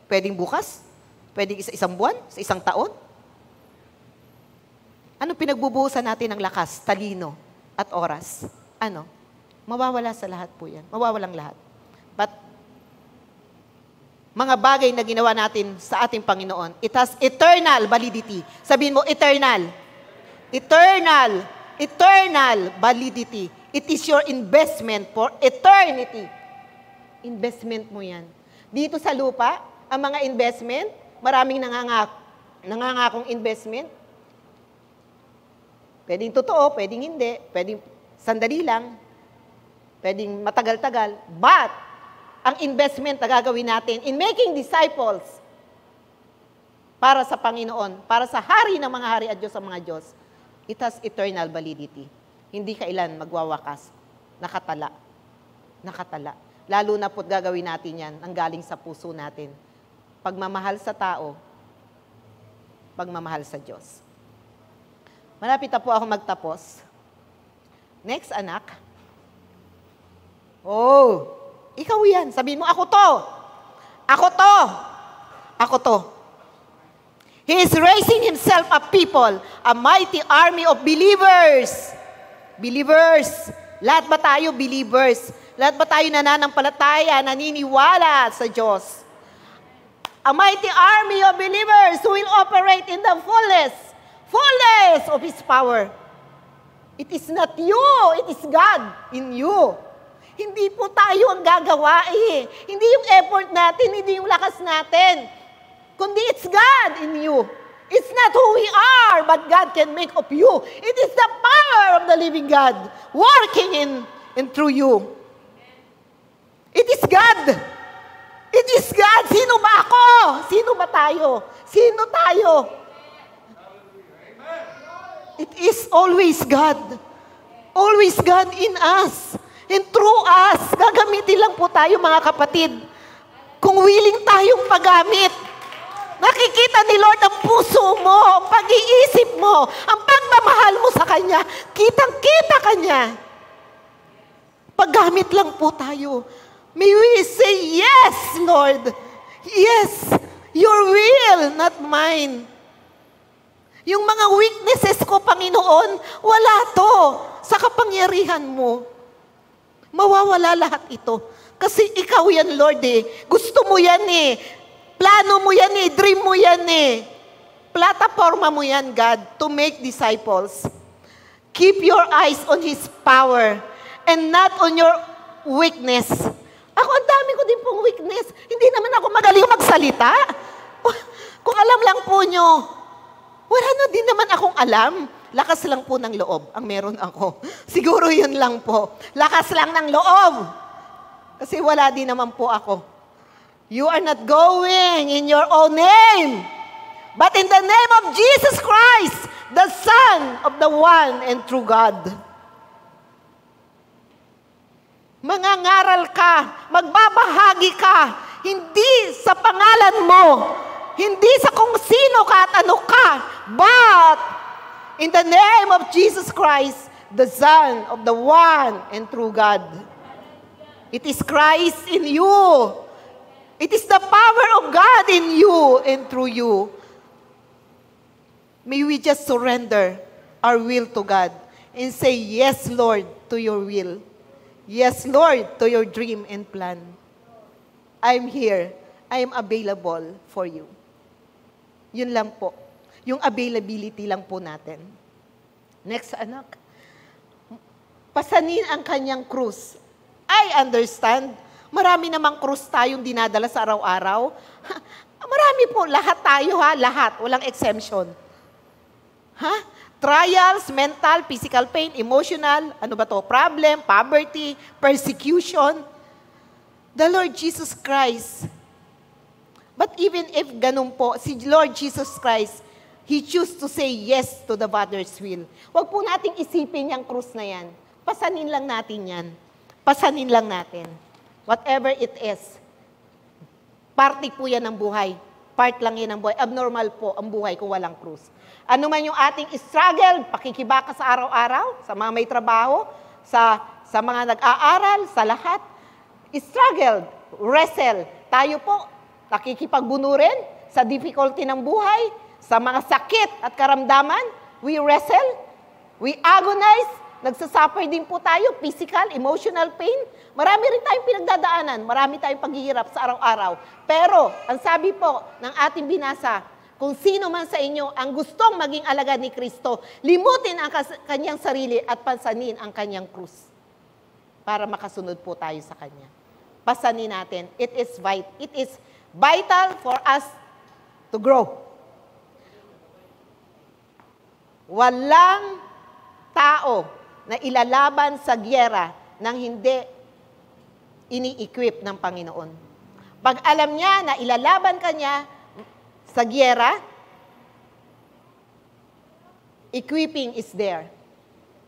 Pwedeng bukas, pwedeng isang buwan, sa isang taon. Ano pinagbubuhusan natin ng lakas, talino, at oras? Ano? Mawawala sa lahat po yan. Mawawalang lahat. But mga bagay na ginawa natin sa ating Panginoon, it has eternal validity. Sabihin mo, eternal. Eternal. Eternal validity. It is your investment for eternity. Investment mo yan. Dito sa lupa, ang mga investment, maraming nangangakong investment. Pwedeng totoo, pwedeng hindi, pwedeng sandali lang, pwedeng matagal-tagal, but ang investment na gagawin natin in making disciples para sa Panginoon, para sa hari ng mga hari at Diyos sa mga Diyos, it has eternal validity. Hindi kailan magwawakas. Nakatala. Nakatala. Lalo na po't gagawin natin yan ang galing sa puso natin. Pagmamahal sa tao, pagmamahal sa Diyos. Malapit na po ako magtapos. Next, anak. Oh, ikaw yan. Sabihin mo, ako to. Ako to. Ako to. He is raising himself a people, a mighty army of believers. Believers. Lahat ba tayo believers? Lahat ba tayo nananampalataya, naniniwala sa Diyos? A mighty army of believers who will operate in the fullness of His power. It is not you, it is God in you. Hindi po tayo ang gagawa eh. Hindi yung effort natin, hindi yung lakas natin. Kundi it's God in you. It's not who we are, but God can make of you. It is the power of the living God working in and through you. It is God. It is God. Sino ba ako? Sino ba tayo? Sino tayo? It is always God. Always God in us. And through us, gagamitin lang po tayo mga kapatid. Kung willing tayong paggamit. Nakikita ni Lord ang puso mo, ang pag-iisip mo, ang pagmamahal mo sa Kanya. Kitang-kita Kanya. Paggamit lang po tayo. May we say, yes, Lord. Yes, your will, not mine. Yung mga weaknesses ko, Panginoon, wala to sa kapangyarihan mo. Mawawala lahat ito. Kasi ikaw yan, Lord eh. Gusto mo yan eh. Plano mo yan eh. Dream mo yan eh. Plataforma mo yan, God, to make disciples. Keep your eyes on His power and not on your weakness. Ako, ang dami ko din pong weakness. Hindi naman ako magaling magsalita. Kung alam lang po nyo, wala na din naman akong alam. Lakas lang po ng loob ang meron ako. Siguro yun lang po. Lakas lang ng loob. Kasi wala din naman po ako. You are not going in your own name, but in the name of Jesus Christ, the Son of the one and true God. Mangangaral ka, magbabahagi ka, hindi sa pangalan mo, hindi sa kung sino ka at ano ka, but in the name of Jesus Christ, the Son of the one and true God. It is Christ in you. It is the power of God in you and through you. May we just surrender our will to God and say, yes, Lord, to your will. Yes, Lord, to your dream and plan. I'm here. I am available for you. Yun lang po. Yung availability lang po natin. Next, anak. Pasanin ang kanyang krus. I understand. Marami namang krus tayong dinadala sa araw-araw. Marami po. Lahat tayo ha. Lahat. Walang exemption. Ha? Trials, mental, physical pain, emotional, ano ba to? Problem, poverty, persecution. The Lord Jesus Christ. But even if ganun po, si Lord Jesus Christ, He chose to say yes to the Father's will. Huwag po nating isipin yung krus na yan. Pasanin lang natin yan. Pasanin lang natin. Whatever it is. Parte po yan ng buhay. Part lang yan ng buhay. Abnormal po ang buhay kung walang krus. Ano man yung ating struggle, pakikibaka sa araw-araw, sa mga may trabaho, sa mga nag-aaral, sa lahat. Struggle, wrestle. Tayo po, nakikipagbuno rin sa difficulty ng buhay, sa mga sakit at karamdaman. We wrestle, we agonize, nagsasuffer din po tayo, physical, emotional pain. Marami rin tayong pinagdadaanan, marami tayong paghihirap sa araw-araw. Pero, ang sabi po ng ating binasa, kung sino man sa inyo ang gustong maging alagad ni Kristo, limutin ang kanyang sarili at pasanin ang kanyang krus para makasunod po tayo sa Kanya. Pasanin natin. It is vital for us to grow. Walang tao na ilalaban sa gyera nang hindi ini-equip ng Panginoon. Pag alam niya na ilalaban ka niya sa gyera, equipping is there.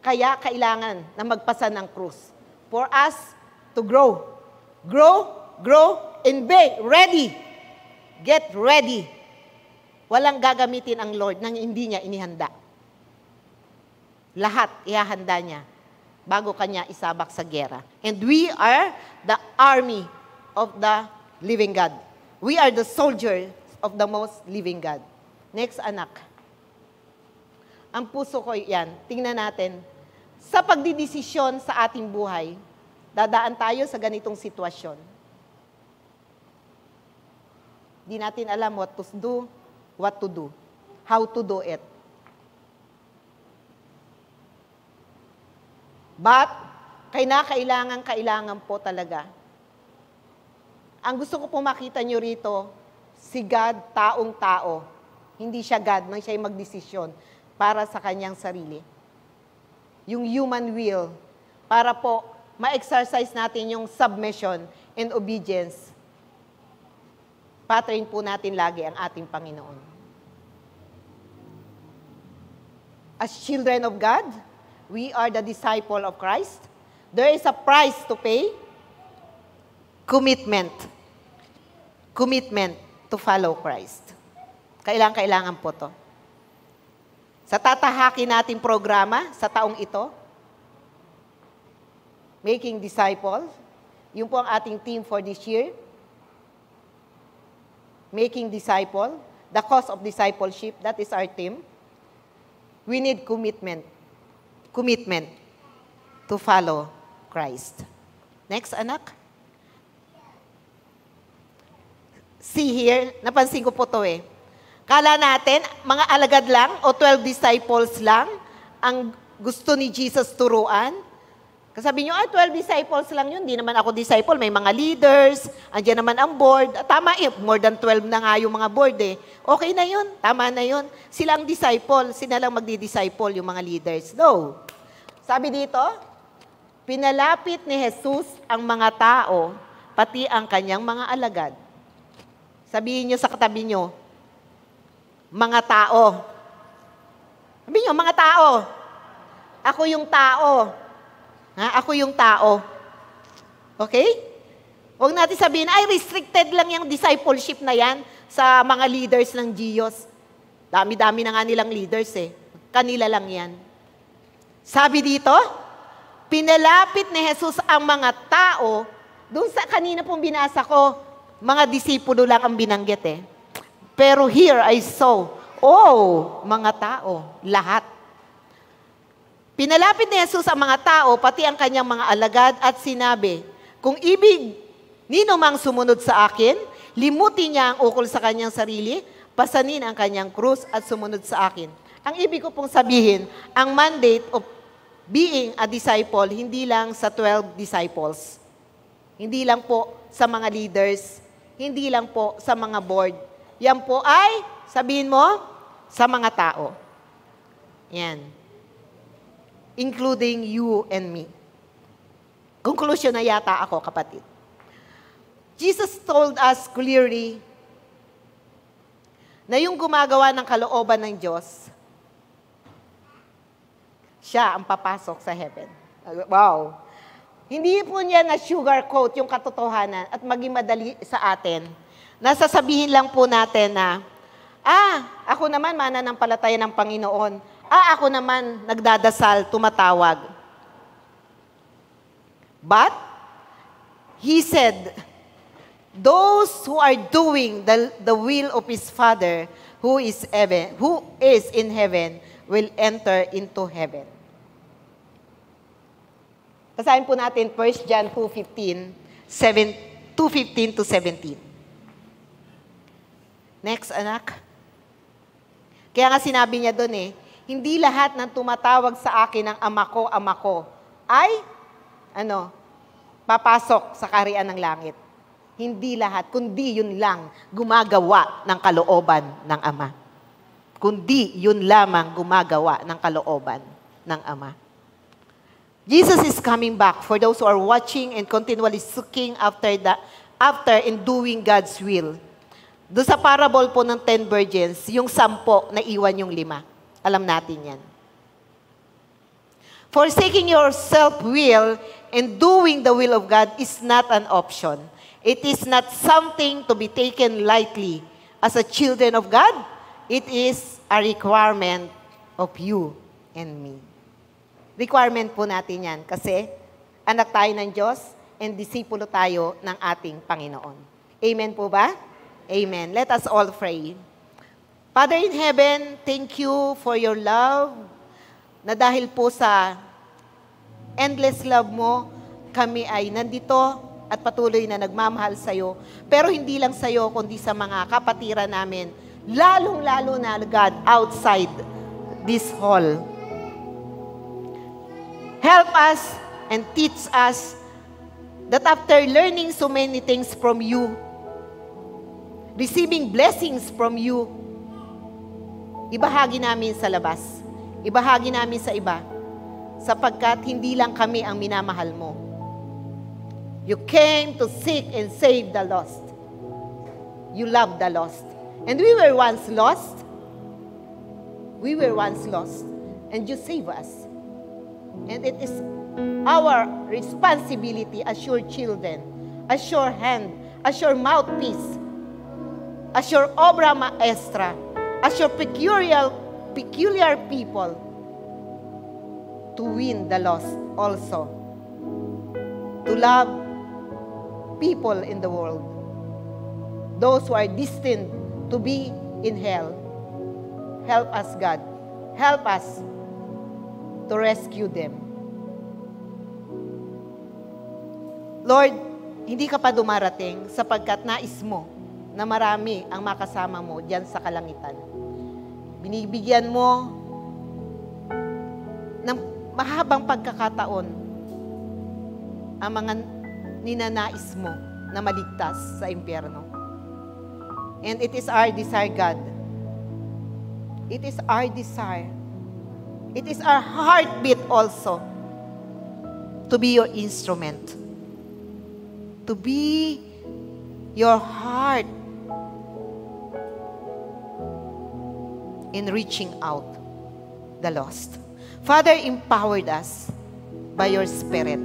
Kaya kailangan na magpasa ng krus for us to grow. Grow, and be ready. Get ready. Walang gagamitin ang Lord nang hindi niya inihanda. Lahat ihahanda niya bago kanya isabak sa gyera. And we are the army of the living God. We are the soldiers of the most living God. Next, anak. Ang puso ko yan, tingnan natin, sa pagdidesisyon sa ating buhay, dadaan tayo sa ganitong sitwasyon. Di natin alam what to do, how to do it. But, kailangan po talaga. Ang gusto ko po makita nyo rito, si God, taong-tao. Hindi siya God, nang siya magdesisyon para sa kanyang sarili. Yung human will, para po ma-exercise natin yung submission and obedience. Patayin po natin lagi ang ating Panginoon. As children of God, we are the disciple of Christ. There is a price to pay. Commitment. commitment to follow Christ. Kailangan po to. Sa tatahakin nating programa sa taong ito, Making Disciples, yun po ang ating theme for this year. Making Disciple, the cause of discipleship, that is our theme. We need commitment to follow Christ. Next, anak. See here, napansin ko po to eh. Kala natin, mga alagad lang o 12 disciples lang ang gusto ni Jesus turuan. Kasabi nyo, 12 disciples lang yun. Di naman ako disciple. May mga leaders, andyan naman ang board. Tama eh, more than 12 na nga yung mga board eh. Okay na yun, tama na yun. Sila ang disciple, sila lang magdi-disciple yung mga leaders. No. Sabi dito, pinalapit ni Jesus ang mga tao, pati ang kanyang mga alagad. Sabihin nyo sa katabi nyo, mga tao. Sabihin nyo, mga tao. Ako yung tao. Ha? Ako yung tao. Okay? Huwag natin sabihin, ay, restricted lang yung discipleship na yan sa mga leaders ng Diyos. Dami-dami na nga nilang leaders eh. Kanila lang yan. Sabi dito, pinalapit ni Jesus ang mga tao, doon sa kanina pong binasa ko, mga disipulo lang ang binanggit eh. Pero here I saw, mga tao, lahat. Pinalapit ni Jesus ang mga tao, pati ang kanyang mga alagad, at sinabi, kung ibig nino mang sumunod sa akin, limutin niya ang ukol sa kanyang sarili, pasanin ang kanyang krus at sumunod sa akin. Ang ibig ko pong sabihin, ang mandate of being a disciple, hindi lang sa 12 disciples. Hindi lang po sa mga leaders, hindi lang po sa mga board. Yan po ay, sabihin mo, sa mga tao. Yan. Including you and me. Conclusion na yata ako, kapatid. Jesus told us clearly na yung gumagawa ng kalooban ng Diyos, siya ang papasok sa heaven. Wow. Hindi po niya na sugarcoat yung katotohanan at maging madali sa atin. Nasasabihin lang po natin na, ako naman mananampalataya ng Panginoon. Ako naman nagdadasal, tumatawag. But, He said, those who are doing the will of His Father who is in heaven will enter into heaven. Basahin po natin 1 John 2:15 to 17. Next, anak. Kaya nga sinabi niya doon eh, hindi lahat ng tumatawag sa akin ng ama ko, ay, papasok sa kaharian ng langit. Hindi lahat, kundi yun lang gumagawa ng kalooban ng Ama. Kundi yun lamang gumagawa ng kalooban ng Ama. Jesus is coming back for those who are watching and continually seeking after and doing God's will. Doon sa parable po ng 10 virgins, yung 10 na iwan yung 5. Alam natin yan. Forsaking your self-will and doing the will of God is not an option. It is not something to be taken lightly. As a children of God, it is a requirement of you and me. Requirement po natin yan kasi anak tayo ng Diyos and disipulo tayo ng ating Panginoon. Amen po ba? Amen. Let us all pray. Father in heaven, thank you for your love na dahil po sa endless love mo, kami ay nandito at patuloy na nagmamahal sa'yo. Pero hindi lang sa'yo, kundi sa mga kapatiran namin, lalong-lalo na, God, outside this hall. Help us and teach us that after learning so many things from you, receiving blessings from you, ibahagi namin sa labas, ibahagi namin sa iba, sapagkat hindi lang kami ang minamahal mo. You came to seek and save the lost. You love the lost. And we were once lost. We were once lost. And you save us. And it is our responsibility as your children, as your hand, as your mouthpiece as your obra maestra, as your peculiar people, to win the lost also, to love people in the world, those who are destined to be in hell. Help us, God. Help us to rescue them. Lord, hindi ka pa dumarating sapagkat nais mo na marami ang makasama mo diyan sa kalangitan. Binibigyan mo ng mahabang pagkakataon ang mga ninanais mo na maligtas sa impyerno. And it is our desire, God. It is our desire. It is our heartbeat also to be your instrument. To be your heart in reaching out the lost. Father, empowered us by your Spirit.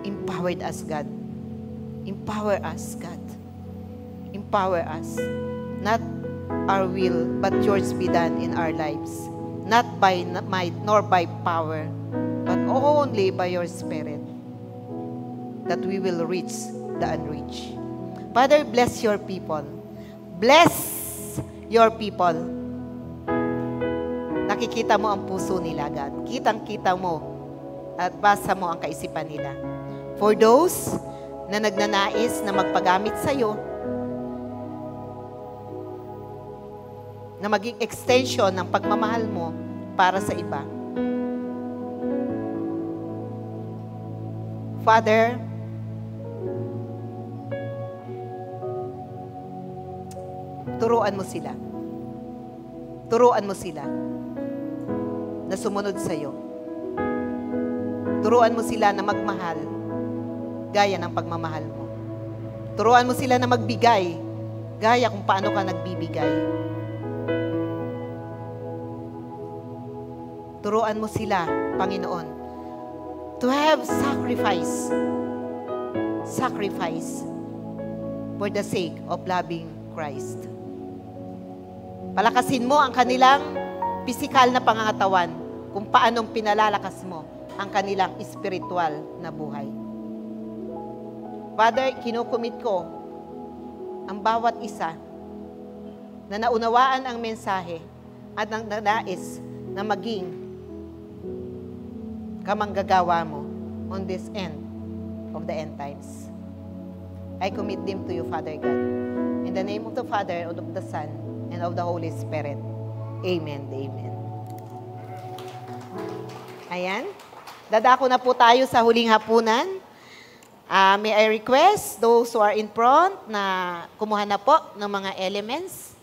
Empowered us, God. Empower us, God. Empower us. Not our will, but yours be done in our lives. Not by might nor by power, but only by your Spirit, that we will reach the unreached. Father, bless your people. Bless your people. Nakikita mo ang puso nila, God. Kitang-kita mo at basa mo ang kaisipan nila. For those na nagnanais na magpagamit sa iyo, na maging extension ng pagmamahal mo para sa iba. Father, turuan mo sila. Turuan mo sila na sumunod sa iyo. Turuan mo sila na magmahal gaya ng pagmamahal mo. Turuan mo sila na magbigay gaya kung paano ka nagbibigay. Turuan mo sila, Panginoon, to have sacrifice for the sake of loving Christ. Palakasin mo ang kanilang pisikal na pangangatawan kung paanong pinalalakas mo ang kanilang espiritual na buhay. Father, kinukumit ko ang bawat isa na naunawaan ang mensahe at ang nais na maging kamanggagawa mo on this end of the end times. I commit them to you, Father God. In the name of the Father, and of the Son, and of the Holy Spirit. Amen. Amen. Ayan. Dadako na po tayo sa huling hapunan. May I request those who are in front na kumuha na po ng mga elements.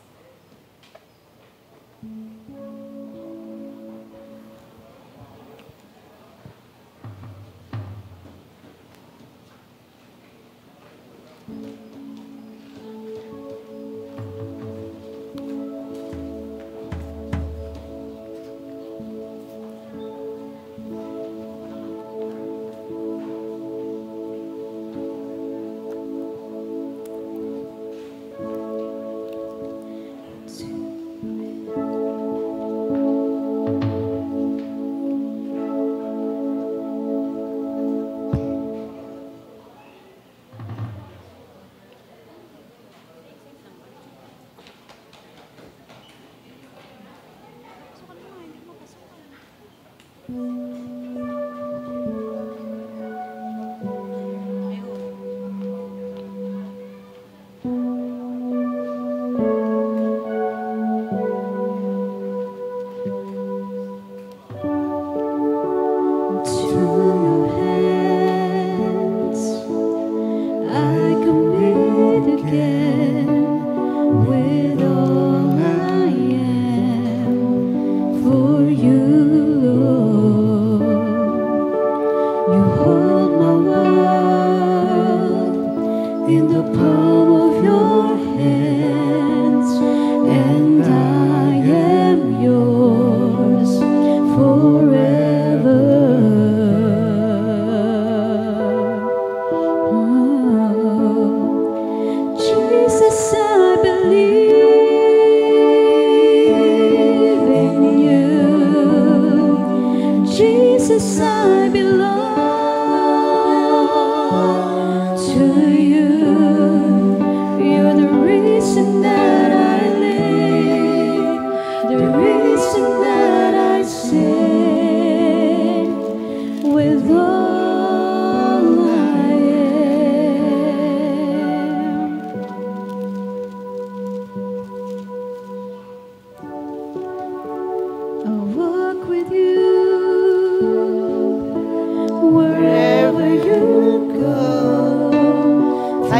For you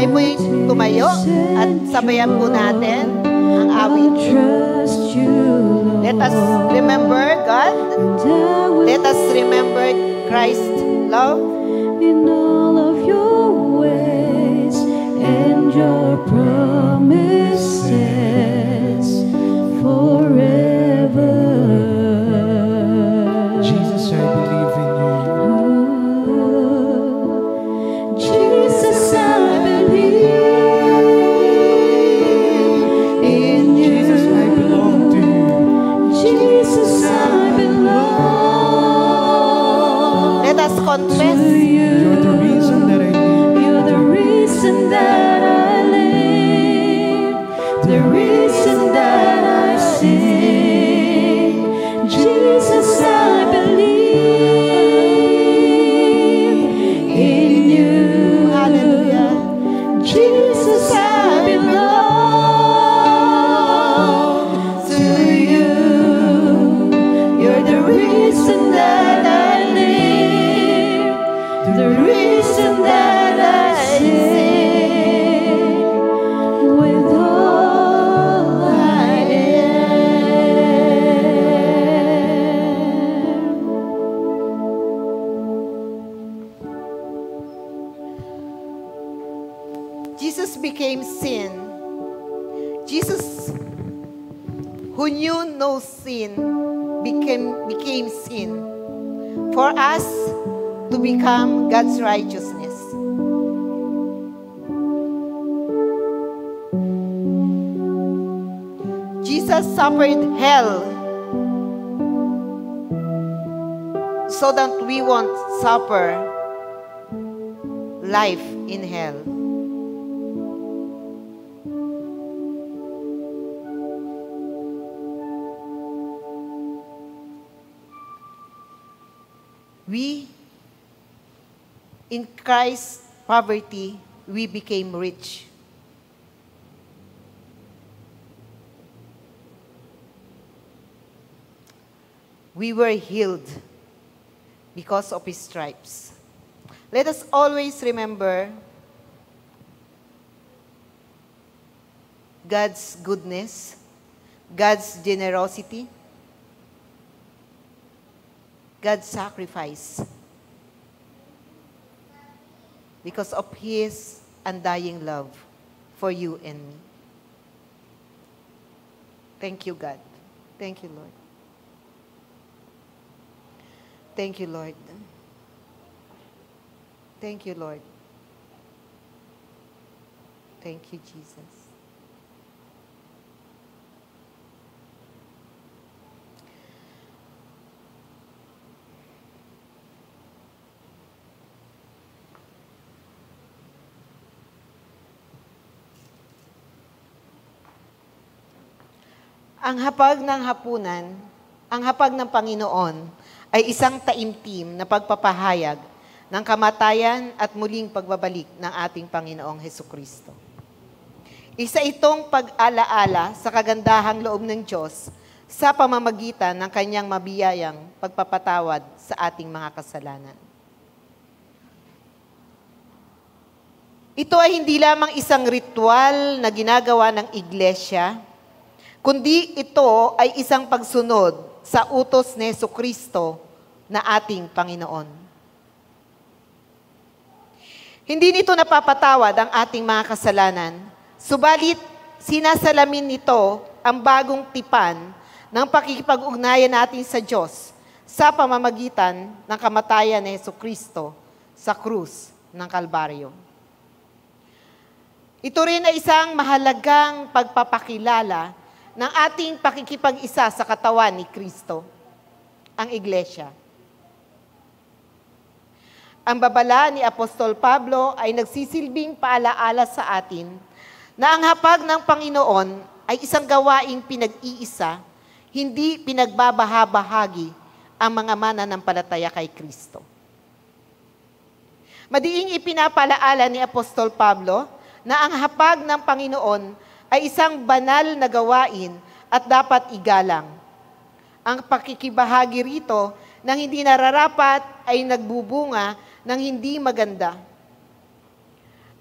Tayo po'y tumayo at sabayan po natin ang awit. Let us remember God. Let us remember Christ's love. In all of your ways and your promises forever. Jesus, I believe in you. Jesus, I believe in you. Jesus, I belong to you. Jesus, I belong. Let us confess. You're the reason that I live. You're the reason that I live, the reason that I sing. Jesus, I believe in you. Hallelujah. Jesus, I belong to you. You're the reason that I live, the reason that I sing with all I am. Jesus became sin. Jesus, who knew no sin, became sin for us to become God's righteousness. Jesus suffered hell so that we won't suffer life in hell. We, in Christ's poverty, we became rich. We were healed because of His stripes. Let us always remember God's goodness, God's generosity, God's sacrifice, because of His undying love for you and me. Thank you, God. Thank you, Lord. Thank you, Lord. Thank you, Lord. Thank you, Jesus. Ang hapag ng hapunan, ang hapag ng Panginoon ay isang taimtim na pagpapahayag ng kamatayan at muling pagbabalik ng ating Panginoong Hesukristo. Isa itong pag-alaala sa kagandahang loob ng Diyos sa pamamagitan ng kanyang mabiyayang pagpapatawad sa ating mga kasalanan. Ito ay hindi lamang isang ritual na ginagawa ng iglesia, kundi ito ay isang pagsunod sa utos ni Hesukristo na ating Panginoon. Hindi nito napapatawad ang ating mga kasalanan, subalit sinasalamin nito ang bagong tipan ng pakikipag-ugnayan natin sa Diyos sa pamamagitan ng kamatayan ni Hesukristo sa krus ng Kalbaryo. Ito rin ay isang mahalagang pagpapakilala ng ating pakikipag-isa sa katawan ni Kristo, ang Iglesia. Ang babala ni Apostol Pablo ay nagsisilbing paalaala sa atin na ang hapag ng Panginoon ay isang gawaing pinag-iisa, hindi pinagbabahabahagi ang mga mananampalataya kay Kristo. Madiing ipinapalaala ni Apostol Pablo na ang hapag ng Panginoon ay isang banal na gawain at dapat igalang. Ang pakikibahagi rito ng hindi nararapat ay nagbubunga ng hindi maganda.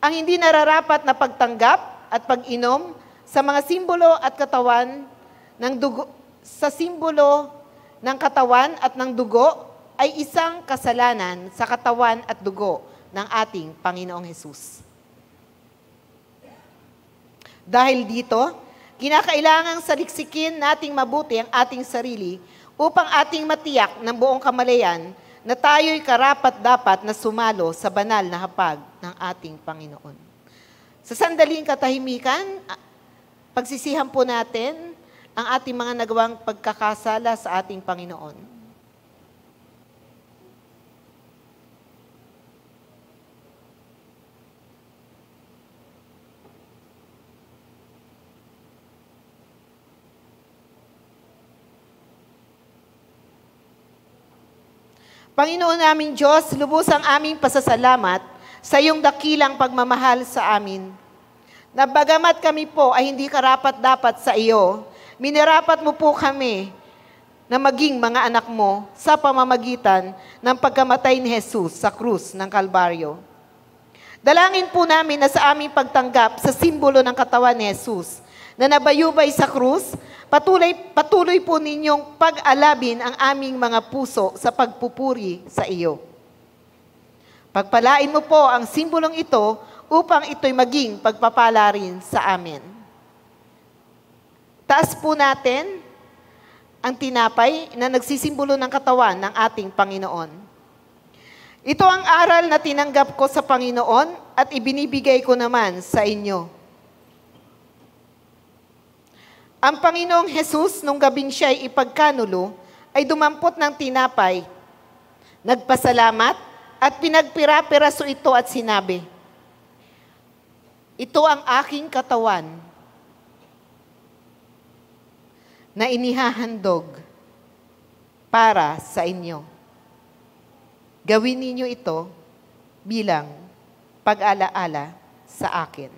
ang hindi nararapat na pagtanggap at pag-inom sa mga simbolo at katawan ng dugo, sa simbolo ng katawan at ng dugo ay isang kasalanan sa katawan at dugo ng ating Panginoong Hesus. Dahil dito, kinakailangang saliksikin nating mabuti ang ating sarili upang ating matiyak ng buong kamalayan na tayo'y karapat-dapat na sumalo sa banal na hapag ng ating Panginoon. Sa sandaling katahimikan, pagsisihan po natin ang ating mga nagawang pagkakasala sa ating Panginoon. Panginoon naming Diyos, lubos ang aming pasasalamat sa iyong dakilang pagmamahal sa amin. Na bagamat kami po ay hindi karapat-dapat sa iyo, minarapat mo po kami na maging mga anak mo sa pamamagitan ng pagkamatay ni Jesus sa krus ng Kalbaryo. Dalangin po namin na sa aming pagtanggap sa simbolo ng katawan ni Jesus na nabayubay sa krus, patuloy po ninyong pag-alabin ang aming mga puso sa pagpupuri sa iyo. Pagpalain mo po ang simbolong ito upang ito'y maging pagpapala rin sa amin. Taas po natin ang tinapay na nagsisimbolo ng katawan ng ating Panginoon. Ito ang aral na tinanggap ko sa Panginoon at ibinibigay ko naman sa inyo. Ang Panginoong Hesus, nung gabing siya'y ipagkanulo, ay dumampot ng tinapay, nagpasalamat, at pinagpira-piraso ito at sinabi, "Ito ang aking katawan na inihahandog para sa inyo. Gawin ninyo ito bilang pag-alaala sa akin."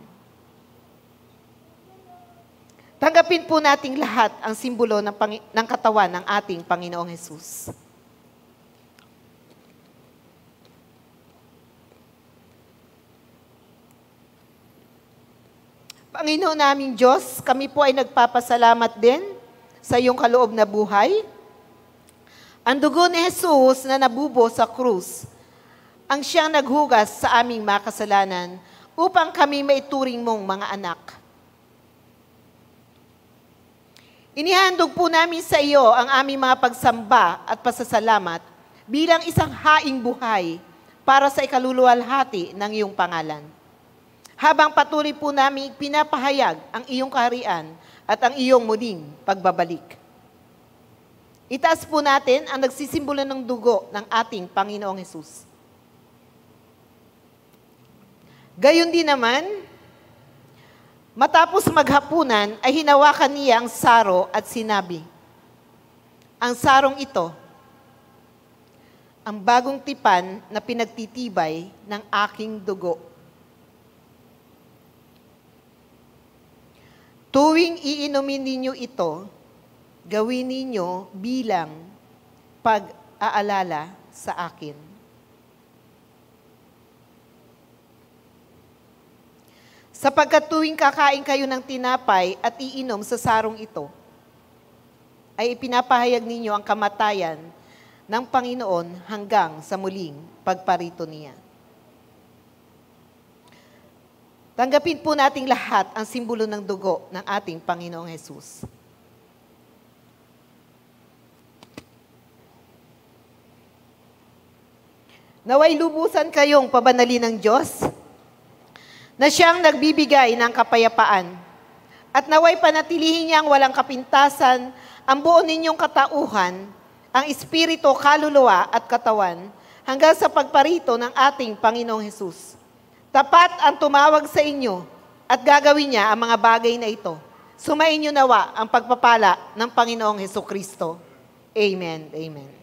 Tanggapin po nating lahat ang simbolo ng katawan ng ating Panginoong Hesus. Panginoon naming Diyos, kami po ay nagpapasalamat din sa iyong kaloob na buhay. Ang dugo ni Jesus na nabubo sa krus, ang siyang naghugas sa aming mga kasalanan upang kami maituring mong mga anak. Inihandog po namin sa iyo ang aming mga pagsamba at pasasalamat bilang isang haing buhay para sa ikaluluwalhati ng iyong pangalan. Habang patuloy po namin pinapahayag ang iyong kaharian at ang iyong muling pagbabalik. Itaas po natin ang nagsisimbolo ng dugo ng ating Panginoong Hesus. Gayon din naman, matapos maghapunan ay hinawakan niya ang saro at sinabi, "Ang sarong ito, ang bagong tipan na pinagtitibay ng aking dugo. Tuwing iinumin ninyo ito, gawin ninyo bilang pag-aalala sa akin." Sapagkat tuwing kakain kayo ng tinapay at iinom sa sarong ito, ay ipinapahayag ninyo ang kamatayan ng Panginoon hanggang sa muling pagparito niya. Tanggapin po nating lahat ang simbolo ng dugo ng ating Panginoong Hesus. Naway lubusan kayong pabanalin ng Diyos, na siyang nagbibigay ng kapayapaan. At naway panatilihin niyang walang kapintasan ang buo ninyong katauhan, ang espiritu, kaluluwa at katawan, hanggang sa pagparito ng ating Panginoong Hesus. Tapat ang tumawag sa inyo at gagawin niya ang mga bagay na ito. Sumainyo nawa ang pagpapala ng Panginoong Hesukristo. Amen. Amen.